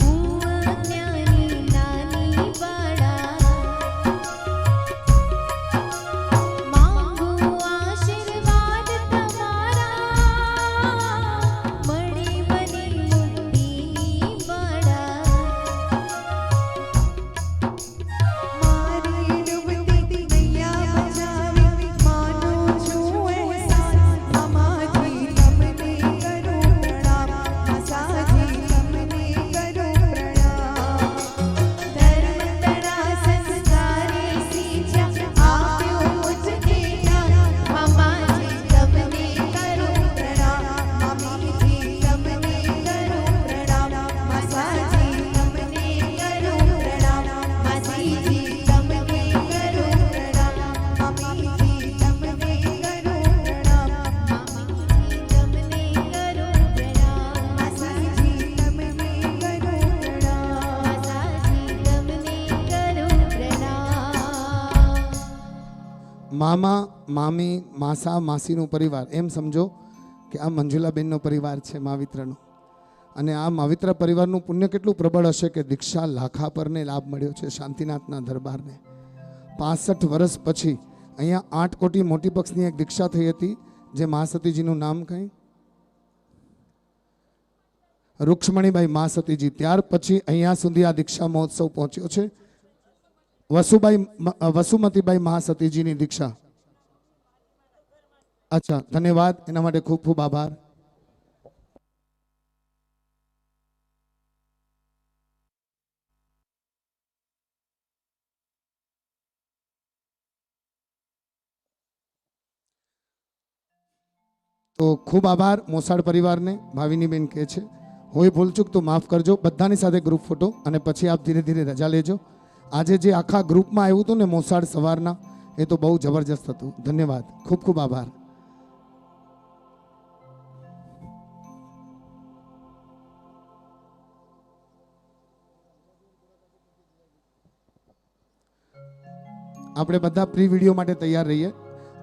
B: હું અજ્ઞાની નાની બાળા માંગુ આશીર્વાદ તમારા મળે મને મુક્તિની બાળા મારી ડૂબતી નૈયા બચાવી માનું છું એહસાન મામાજી તમને કરું પ્રણામ માસાજી તમને કરું પ્રણામ ધર્મ તણા સંસ્કારી સીજા આપ્યું મુझने જ્ઞાન મામાજી તમને કરું પ્રણામ મામીજી તમને કરું પ્રણામ માસાજી તમને કરું પ્રણામ માસીજી તમને કરું પ્રણામ મમ્મીજી તમને કરું પ્રણામ મામીજી તમને કરું પ્રણામ
A: મામા, મામી, માસા, માસીનો પરિવાર એમ સમજો કે આ મંજુલાબેનનો પરિવાર છે માવિત્રનો. અને આ માવિત્ર પરિવારનું પુણ્ય કેટલું પ્રબળ હશે કે દીક્ષા લાખા પરને લાભ મળ્યો છે શાંતિનાથના દરબારને. 65 વર્ષ પછી અહીંયા 8 કોટી મોટી પક્ષની એક દીક્ષા થઈ હતી, જે મહાસતીજીનું નામ કંઈ રૂક્ષ્મણીબાઈ મહાસતીજી. ત્યાર પછી અહીંયા સુધી આ દીક્ષા મહોત્સવ પહોંચ્યો છે. વસુમતીબાઈ મહાસતીજીની દીક્ષા. અચ્છા, ધન્યવાદ, એના માટે ખૂબ ખૂબ આભાર. તો ખૂબ આભાર મોસાળ પરિવારને. ભાવિની બેન કહે છે હોય ભૂલચૂક તો માફ કરજો. બધાની સાથે ગ્રુપ ફોટો અને પછી આપ ધીરે ધીરે રજા લેજો. આજે જે આખા ગ્રુપમાં આવ્યું હતું ને મોસાળ સવારના, એ તો બહુ જબરજસ્ત હતું. ધન્યવાદ, ખૂબ ખૂબ આભાર. આપણે બધા પ્રી વિડીયો માટે તૈયાર રહીએ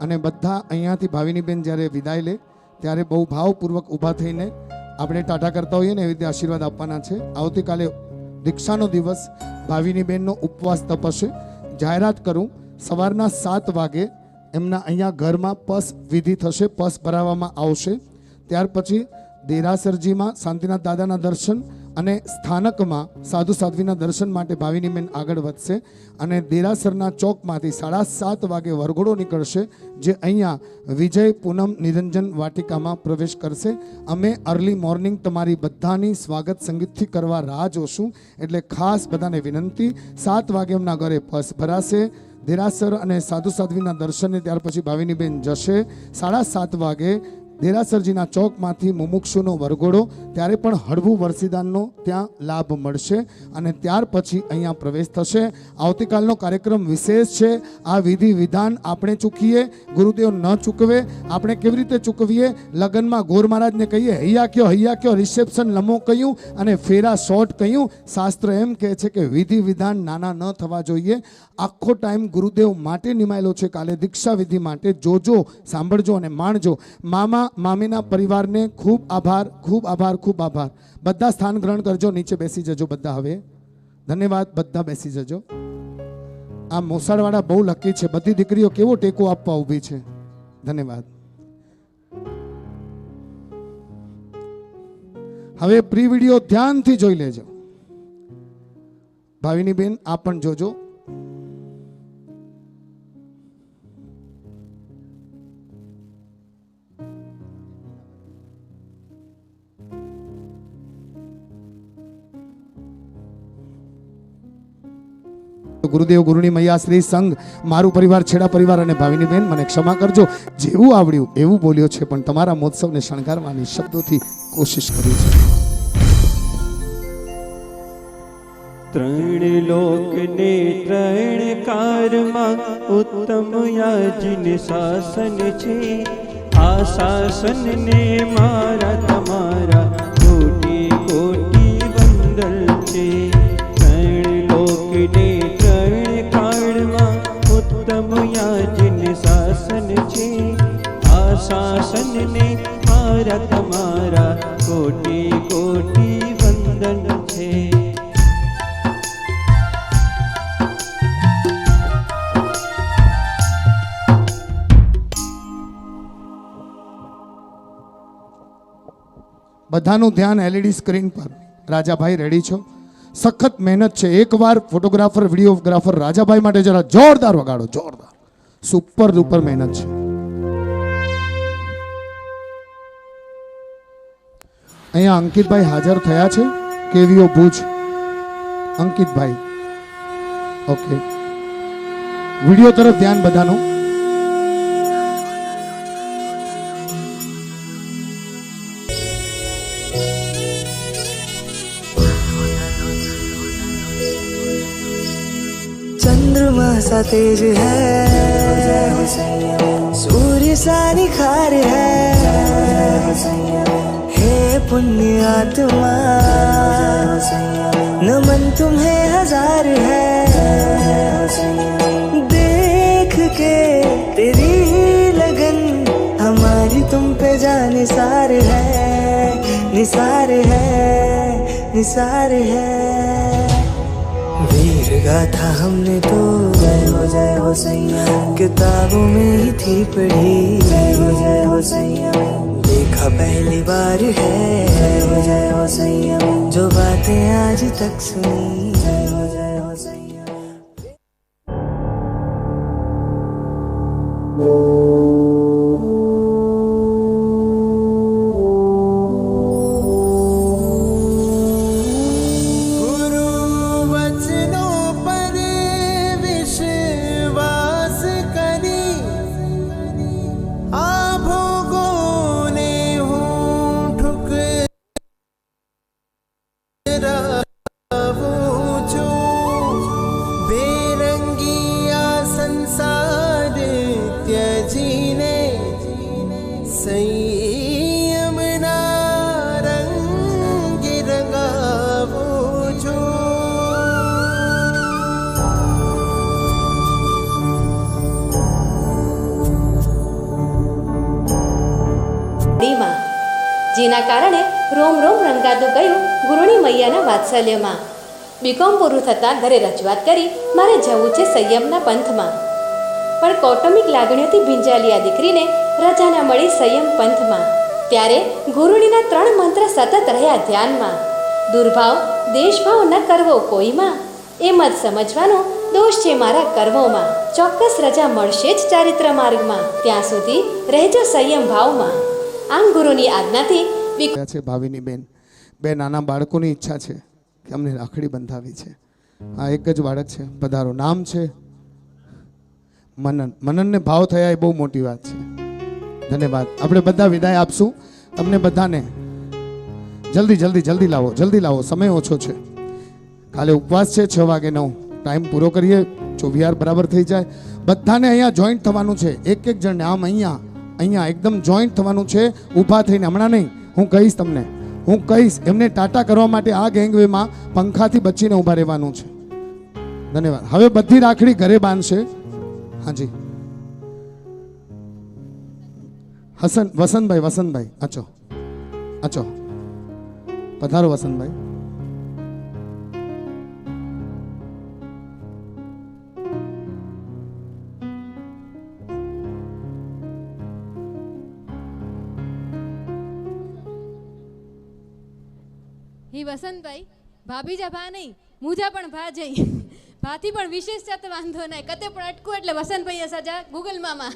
A: અને બધા અહીંયાથી ભાવિની બેન જ્યારે વિદાય લે ત્યારે બહુ ભાવપૂર્વક ઊભા થઈને આપણે ટાટા કરતા હોઈએ ને એવી રીતે આશીર્વાદ આપવાના છે. આવતીકાલે દીક્ષાનો દિવસ ભાવિની બેનનો ઉપવાસ તપશે. જાહેરાત કરું, સવારના 7 વાગે એમના અહીંયા ઘરમાં પસ વિધિ થશે, પસ ભરાવવામાં આવશે. ત્યાર પછી દેરાસરજીમાં શાંતિનાથ દાદાના દર્શન અને સ્થાનકમાં સાધુ સાધ્વીના દર્શન માટે ભાવિની બેન આગળ વધશે. અને દેરાસરના ચોકમાંથી 7:30 વાગે વરઘોડો નીકળશે, જે અહીંયા વિજય પૂનમ નિરંજન વાટિકામાં પ્રવેશ કરશે. અમે અર્લી મોર્નિંગ તમારી બધાની સ્વાગત સંગીતથી કરવા રાહ જોશું. એટલે ખાસ બધાને વિનંતી, 7 વાગે એમના ઘરે પસ ભરાશે. દેરાસર અને સાધુ સાધ્વીના દર્શને ત્યાર પછી ભાવિની બેન જશે. 7:30 વાગે દેરાસરજીના ચોકમાંથી મુમુક્ષુનો વરઘોડો, ત્યારે પણ હળવું વરસીદાનનો ત્યાં લાભ મળશે. અને ત્યાર પછી અહીંયા પ્રવેશ થશે. આવતીકાલનો કાર્યક્રમ વિશેષ છે. આ વિધિ વિધાન આપણે ચૂકીએ, ગુરુદેવ ન ચૂકવે. આપણે કેવી રીતે ચૂકવીએ? લગ્નમાં ગોર મહારાજને કહીએ હૈયા કયો, રિસેપ્શન લમો કહ્યું અને ફેરા શોર્ટ કહ્યું. શાસ્ત્ર એમ કહે છે કે વિધિ વિધાન નાના ન થવા જોઈએ. આખો ટાઈમ ગુરુદેવ માટે નિમાયેલો છે. કાલે દીક્ષા વિધિ માટે જોજો, સાંભળજો અને માણજો. મામા મામીના પરિવારને ખૂબ આભાર, ખૂબ આભાર, ખૂબ આભાર. બધા સ્થાન ગ્રહણ કરજો, નીચે બેસી જજો બધા. હવે ધન્યવાદ, બધા બેસી જજો. આ મોસાળવાળા બહુ લકી છે, બધી દીકરીઓ કેવો ટેકો આપવા ઊભી છે. ધન્યવાદ. હવે પ્રી વિડીયો ધ્યાનથી જોઈ લેજો. ભાવિની બેન આપ પણ જોજો. ગુરુદેવ ગુરુની મૈયા શ્રી સંઘ મારું પરિવાર છેડા પરિવાર અને ભાવિની બેન મને ક્ષમા કરજો. જેવું આવડ્યું એવું બોલ્યો છે, પણ તમારા મહોત્સવને શણગારવાની શબ્દોથી કોશિશ કરી છે.
C: ત્રણ લોકને ત્રણ કારમાં ઉત્તમ યાજન શાસન છે. આ શાસનને મારા તમારા કોટી કોટી વંદન છે. ત્રણ લોકને ત્રણ કાળમાં ઉત્તમ યાજન શાસન છે. આ શાસનને મારા તમારા કોટી કોટી વંદન છે.
A: બધાનું ધ્યાન એલઈડી સ્ક્રીન પર. રાજાભાઈ રેડી છો? સખત મહેનત છે. એકવાર ફોટોગ્રાફર વિડીયોગ્રાફર રાજાભાઈ માટે જરા જોરદાર વગાડો. જોરદાર, સુપર ડુપર મહેનત છે. અહીંયા અંકિતભાઈ હાજર થયા છે, કેવીઓ ભુજ. અંકિતભાઈ, ઓકે. વિડીયો તરફ ધ્યાન બધાનું.
G: चंद्रमा सा तेज है, सूर्य सा निखार है, हे पुण्य आत्मा नमन तुम्हें हजार है. देख के तेरी लगन हमारी तुम पे जान निसार है, निसार है, निसार है. वीर गाथा हमने तो जय हो सैया किताबों में ही थी पढ़ी. जय हो सैया देखा पहली बार है. जय हो सैया जो बातें आज तक सुनी. जय हो सैया.
H: જેના કારણે રોમ રોમ રંગાતું ગયું ગુરુની મૈયાના વાત્સલ્યમાં. બીકોમ પૂરું થતાં ઘરે રજૂઆત કરી મારે જવું છે સંયમના પંથમાં. પણ કૌટુંબિક લાગણીઓથી ભીંજાયેલી આ દીકરીને રજા ન મળી સંયમ પંથમાં. ત્યારે ગુરુણીના 3 મંત્ર સતત રહ્યા ધ્યાનમાં. દુર્ભાવ દેશભાવ ન કરવો કોઈમાં, એમ જ સમજવાનો દોષ છે મારા કર્મોમાં. ચોક્કસ રજા મળશે જ ચારિત્ર માર્ગમાં, ત્યાં સુધી રહેજો સંયમ ભાવમાં. આમ ગુરુની આજ્ઞાથી
A: છે ભાવિની બેન. 2 નાના બાળકોની ઈચ્છા છે કે અમને રાખડી બંધાવી છે. આ એક જ બાળક છે. પધારો. નામ છે મનન. મનનને ભાવ થયા એ બહુ મોટી વાત છે. ધન્યવાદ. આપણે બધા વિદાય આપશું તમને બધાને. જલ્દી જલ્દી જલ્દી લાવો, જલ્દી લાવો, સમય ઓછો છે. કાલે ઉપવાસ છે. 6 વાગે 9 ટાઈમ પૂરો કરીએ, 24 બરાબર થઈ જાય. બધાને અહીંયા જોઈન્ટ થવાનું છે. એક એક જણને આમ અહીંયા એકદમ જોઈન્ટ થવાનું છે. ઊભા થઈને હમણાં નહીં, હું કહીશ તમને, હું કહીશ. એમને ટાટા કરવા માટે આ ગેંગવેમાં પંખાથી બચીને ઊભા રહેવાનું છે. ધન્યવાદ. હવે બધી રાખડી ઘરે બાંધશે. હાજી વસંતભાઈ આચો પધારો વસંતભાઈ.
E: ही वसंतभाई भाभी जा भा नहीं मुझा पण भा जई भाथी पण विशेष जात वांधो नहीं कते पण अटकू એટલે वसंतभाई असाजा गूगल मामा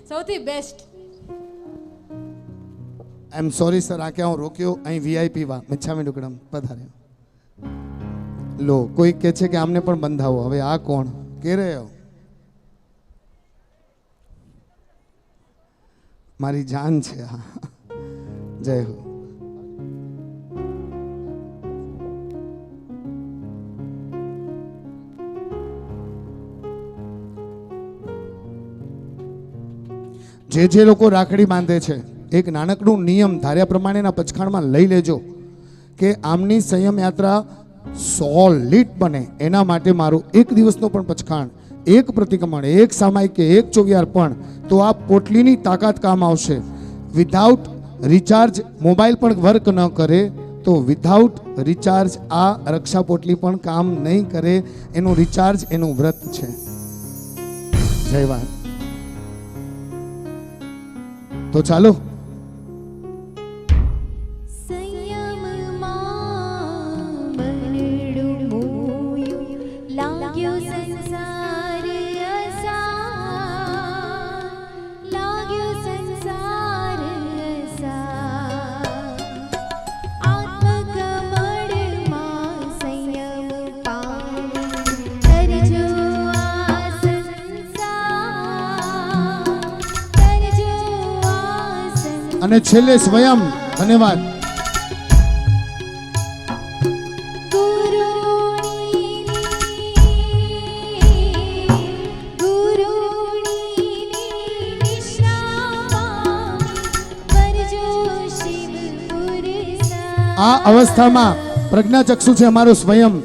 E: સૌથી best
A: I am sorry sir आ क्या हूँ रोक्यो અહીં વીઆઈપી વા મિચ્છામી ડુકડમ પધાર્યો લો કોઈ કહે છે કે આમને પણ બંધાવો હવે આ કોણ કે રહ્યો મારી જાન છે આ જય હો જે લોકો રાખડી બાંધે છે એક નાનકડું નિયમ ધાર્યા પ્રમાણેના પચખાણમાં લઈ લેજો કે આમની સંયમ યાત્રા સોલિડ બને એના માટે મારું એક દિવસનો પણ પચખાણ એક પ્રતિક્રમણ એક સામાયિક કે એક ચોવિયાર પણ તો આ પોટલીની તાકાત કામ આવશે વિધાઉટ રિચાર્જ મોબાઈલ પણ વર્ક ન કરે તો વિધાઉટ રિચાર્જ આ રક્ષા પોટલી પણ કામ નહીં કરે એનું રિચાર્જ એનું વ્રત છે જય વાત તો ચાલો
B: સંયમમાં બરડું મોયું લાગ્યો સંસાર અસાર લાગ્યો સંસાર અસાર આત્મકમળમાં સંયમ પામી કરજો આ સંસાર કરજો આ સંસાર
A: અને છેલ્લે સ્વયં ધન્યવાદ આ અવસ્થામાં પ્રજ્ઞાચક્ષુ છે અમારું સ્વયં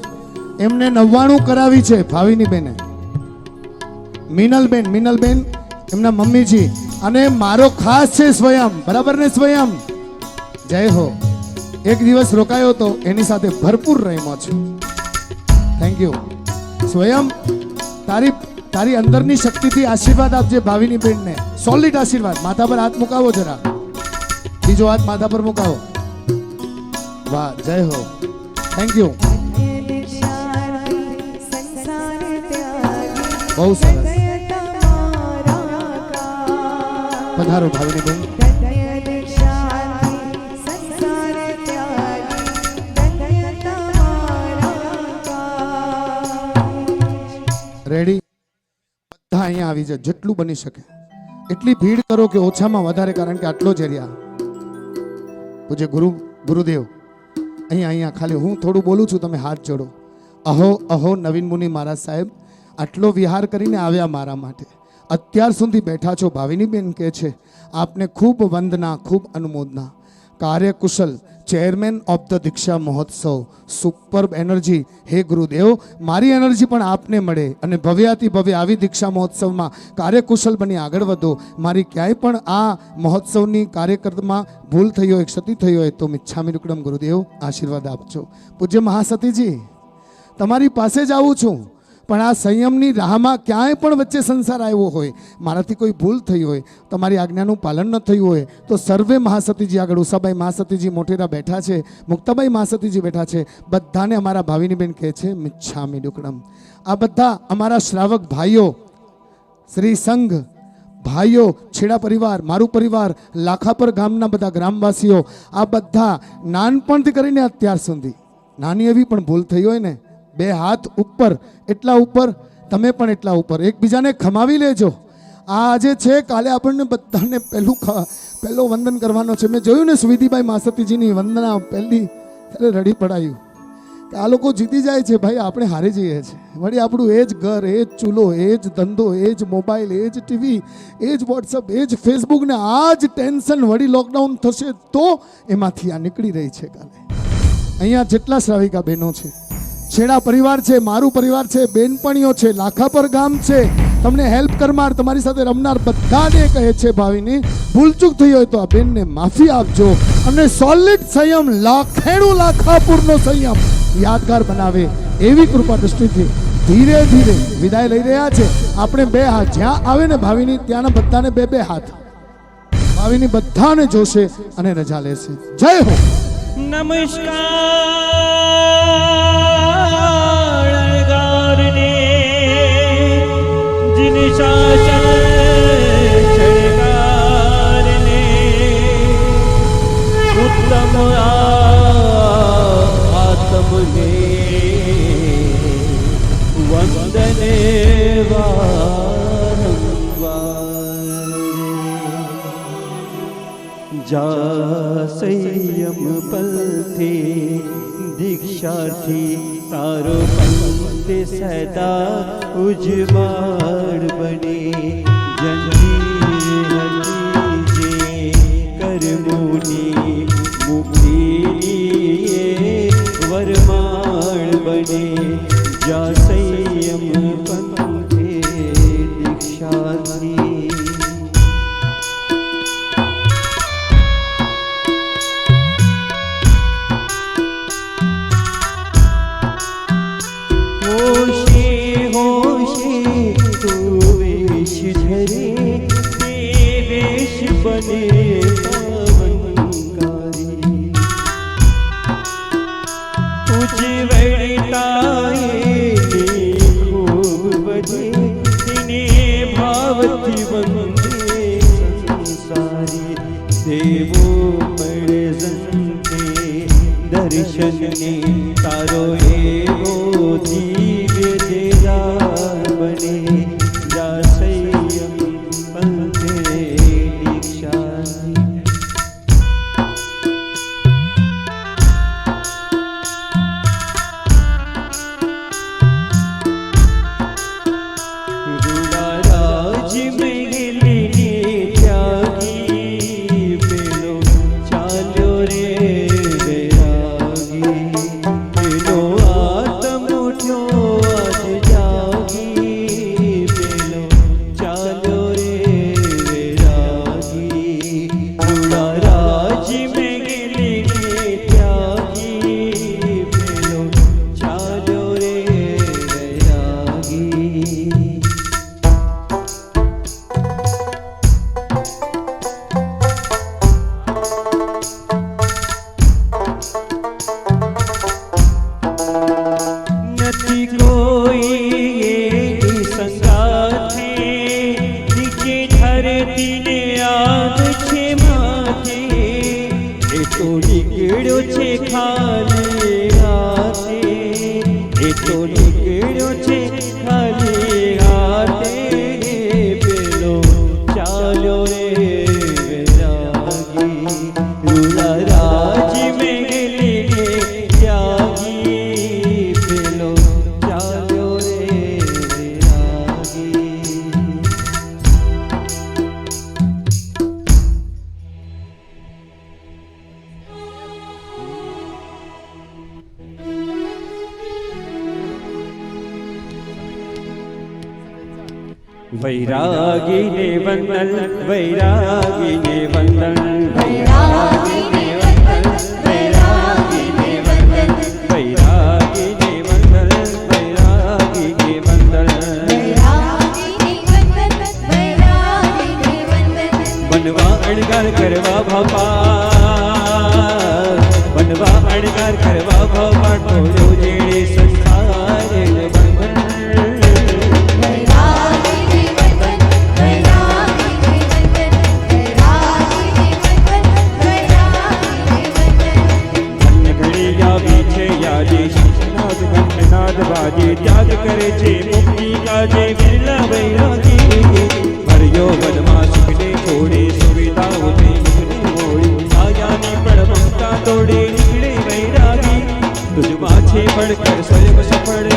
A: એમને 99 કરાવી છે ભાવિની બેને મિનલબેન એમના મમ્મીજી અને મારો ખાસ છે સ્વયં બરાબર ને સ્વયં જય હો એક દિવસ રોકાયો તો એની સાથે ભરપૂર રમ્યો છું થેન્ક યુ સ્વયં તારી અંદરની શક્તિથી આશીર્વાદ આપજે ભાવિની બેનને સોલિડ આશીર્વાદ માથા પર હાથ મુકાવો જરા બીજો હાથ માથા પર મુકાવો વાહ જય હો થેન્ક યુ બહુ સરસ પધારો ભાવિની બેન રેડી બધા અહીંયા આવી જાય જેટલું બની શકે એટલી ભીડ કરો કે ઓછામાં વધારે કારણ કે આટલો જ એરિયા પૂજ્ય ગુરુદેવ અહીંયા ખાલી હું થોડું બોલું છું તમે હાથ જોડો અહો અહો નવીન મુનિ મહારાજ સાહેબ આટલો વિહાર કરીને આવ્યા મારા માટે અત્યાર સુધી બેઠા છો ભાવિની બેન કહે છે આપને ખૂબ વંદના ખૂબ અનુમોદના કાર્યકુશલ ચેરમેન ઓફ ધ દીક્ષા મહોત્સવ સુપરબ એનર્જી હે ગુરુદેવ મારી એનર્જી પણ આપને મળે અને ભવ્યાથી ભવ્ય આવી દીક્ષા મહોત્સવમાં કાર્યકુશલ બની આગળ વધો મારી ક્યાંય પણ આ મહોત્સવની કાર્યક્રમમાં ભૂલ થઈ હોય ક્ષતિ થઈ હોય તો મિચ્છામી દુક્કડમ ગુરુદેવ આશીર્વાદ આપજો પૂજ્ય મહાસતીજી તમારી પાસે જ આવું છું પણ આ સંયમની રાહમાં ક્યાંય પણ વચ્ચે સંસાર આવ્યો હોય મારાથી કોઈ ભૂલ થઈ હોય તમારી આજ્ઞાનું પાલન ન થયું હોય તો સર્વે મહાસતીજી આગળ ઉષાબાઈ મહાસતીજી મોટેરા બેઠા છે મુક્તાબાઈ મહાસતીજી બેઠા છે બધાને અમારા ભાવિની બેન કહે છે મિચ્છામી દુક્કડમ આ બધા અમારા શ્રાવક ભાઈઓ શ્રી સંઘ ભાઈઓ છેડા પરિવાર મારું પરિવાર લાખાપર ગામના બધા ગ્રામવાસીઓ આ બધા નાનપણથી કરીને અત્યાર સુધી નાની એવી પણ ભૂલ થઈ હોય ને બે હાથ ઉપર એટલા ઉપર તમે પણ એટલા ઉપર એકબીજાને ખમાવી લેજો આ આજે છે કાલે આપણને બધાને પહેલો વંદન કરવાનો છે મેં જોયું ને સુવિધિભાઈ માસતીજીની વંદના પહેલી ત્યારે રડી પડાયું કે આ લોકો જીતી જાય છે ભાઈ આપણે હારી જઈએ છીએ વળી આપણું એ જ ઘર એ જ ચૂલો એ જ ધંધો એ જ મોબાઈલ એ જ ટીવી એ જ વોટ્સઅપ એ જ ફેસબુક ને આ જ ટેન્શન વળી લોકડાઉન થશે તો એમાંથી આ નીકળી રહી છે કાલે અહીંયા જેટલા શ્રાવિકા બહેનો છે છેડા પરિવાર છે મારું પરિવાર છે બેનપણીઓ છે લાખાપર ગામ છે તમને હેલ્પ કરનાર તમારી સાથે રમનાર બધાને કહે છે ભાવિની ભૂલચૂક થઈ હોય તો આ બેનને માફી આપજો અને સોલિડ સંયમ લાખેણું લાખાપુરનો સંયમ યાદગાર બનાવે એવી કૃપા દૃષ્ટિથી ધીરે ધીરે વિદાય લઈ રહ્યા છે આપણે બે હાથ જ્યાં આવે ને ભાવિની ત્યાંના બધાને બે હાથ ભાવિની બધાને જોશે અને રજા લેશે જય હો
C: नमस्कार अणगारने जिन शासन चरगारने उत्तम आत्मने वंदने जा संयम पलथे दीक्षार्थी तारो पंथे सदा उजवाड़ बने जंजीर लीजे करमुनि मुक्ति वरमाण बने जा संयम पंथे दीक्षार्थी दर्शनने तारो एवो दिव्य देदार बने जा संयम पंथे दीक्षा राज में लीने त्यागी पेलो चालो रे वैरागी ने वंदन वैरागी ने वंदन वैरागी ने वंदन वैरागी ने वंदन वैरागी ने वंदन वैरागी ने वंदन
B: वैरागी ने वंदन वैरागी ने वंदन
C: बनवा अणगार करवा भापार बनवा अणगार करवा भापार टोलो जेड़े संसार बाजे त्याग करे छे मुक्ति काजे बिरला वैरागी भरियो वनमा सुखने छोड़े सुविधाओं ने मुक्ति मोड़ी आयानी पण ममता तोड़े निकले वैरागी तुझ माछे बढ़कर स्वयं सफल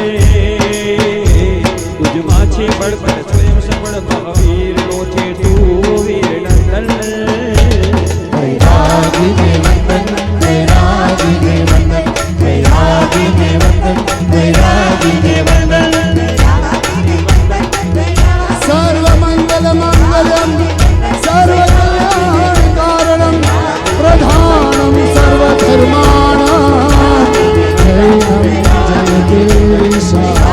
C: तुझ माछे बढ़कर स्वयं सफल महावीर नो छे तू वीर नंदन
A: वैरागी ने वंदन वैरागी ने वंदन वैरागी ने वंदन वैरागी ने वंदन सर्व मंगल मंगलम सर्व कल्याण कारणम प्रधानम सर्व धर्माणाम जयम जयदेशा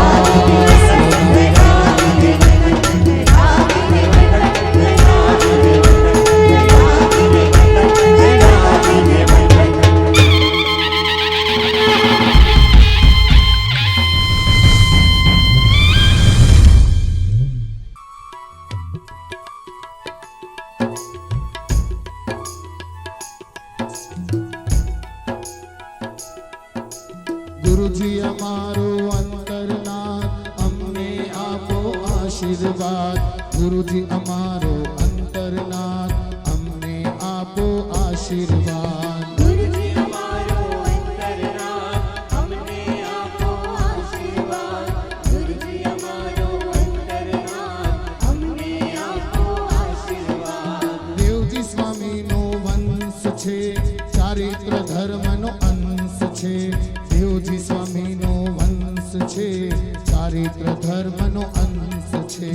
A: આશીર્વાદ ગુરુજી અમારો અંતરનાથ અમને આપો આશીર્વાદ
B: ગુરુજી અમારો અંતરનાથ અમને આપો આશીર્વાદ ગુરુજી અમારો અંતરનાથ અમને આપો આશીર્વાદ
A: દેવજી સ્વામીનો વંશ છે ચારિત્ર ધર્મનો અંશ છે દેવજી સ્વામીનો વંશ છે ચારિત્ર ધર્મનો અંશ છે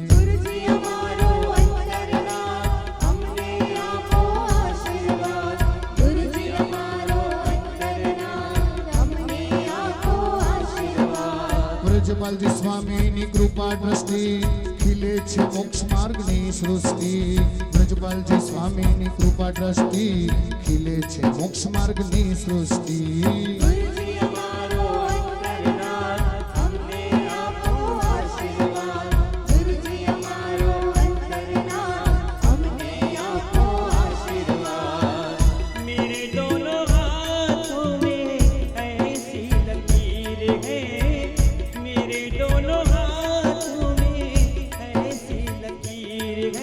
B: ગુરુજી અમારો અંતરનાથ અમને આપો આશીર્વાદ ગુરુજી અમારો અંતરનાથ અમને આપો આશીર્વાદ
A: વ્રજપાલજી સ્વામીની કૃપા દ્રષ્ટિ ખીલે છે મોક્ષ માર્ગની સૃષ્ટિ વ્રજપાલજી સ્વામીની કૃપા દ્રષ્ટિ ખીલે છે મોક્ષ માર્ગની સૃષ્ટિ
B: ગુરુજી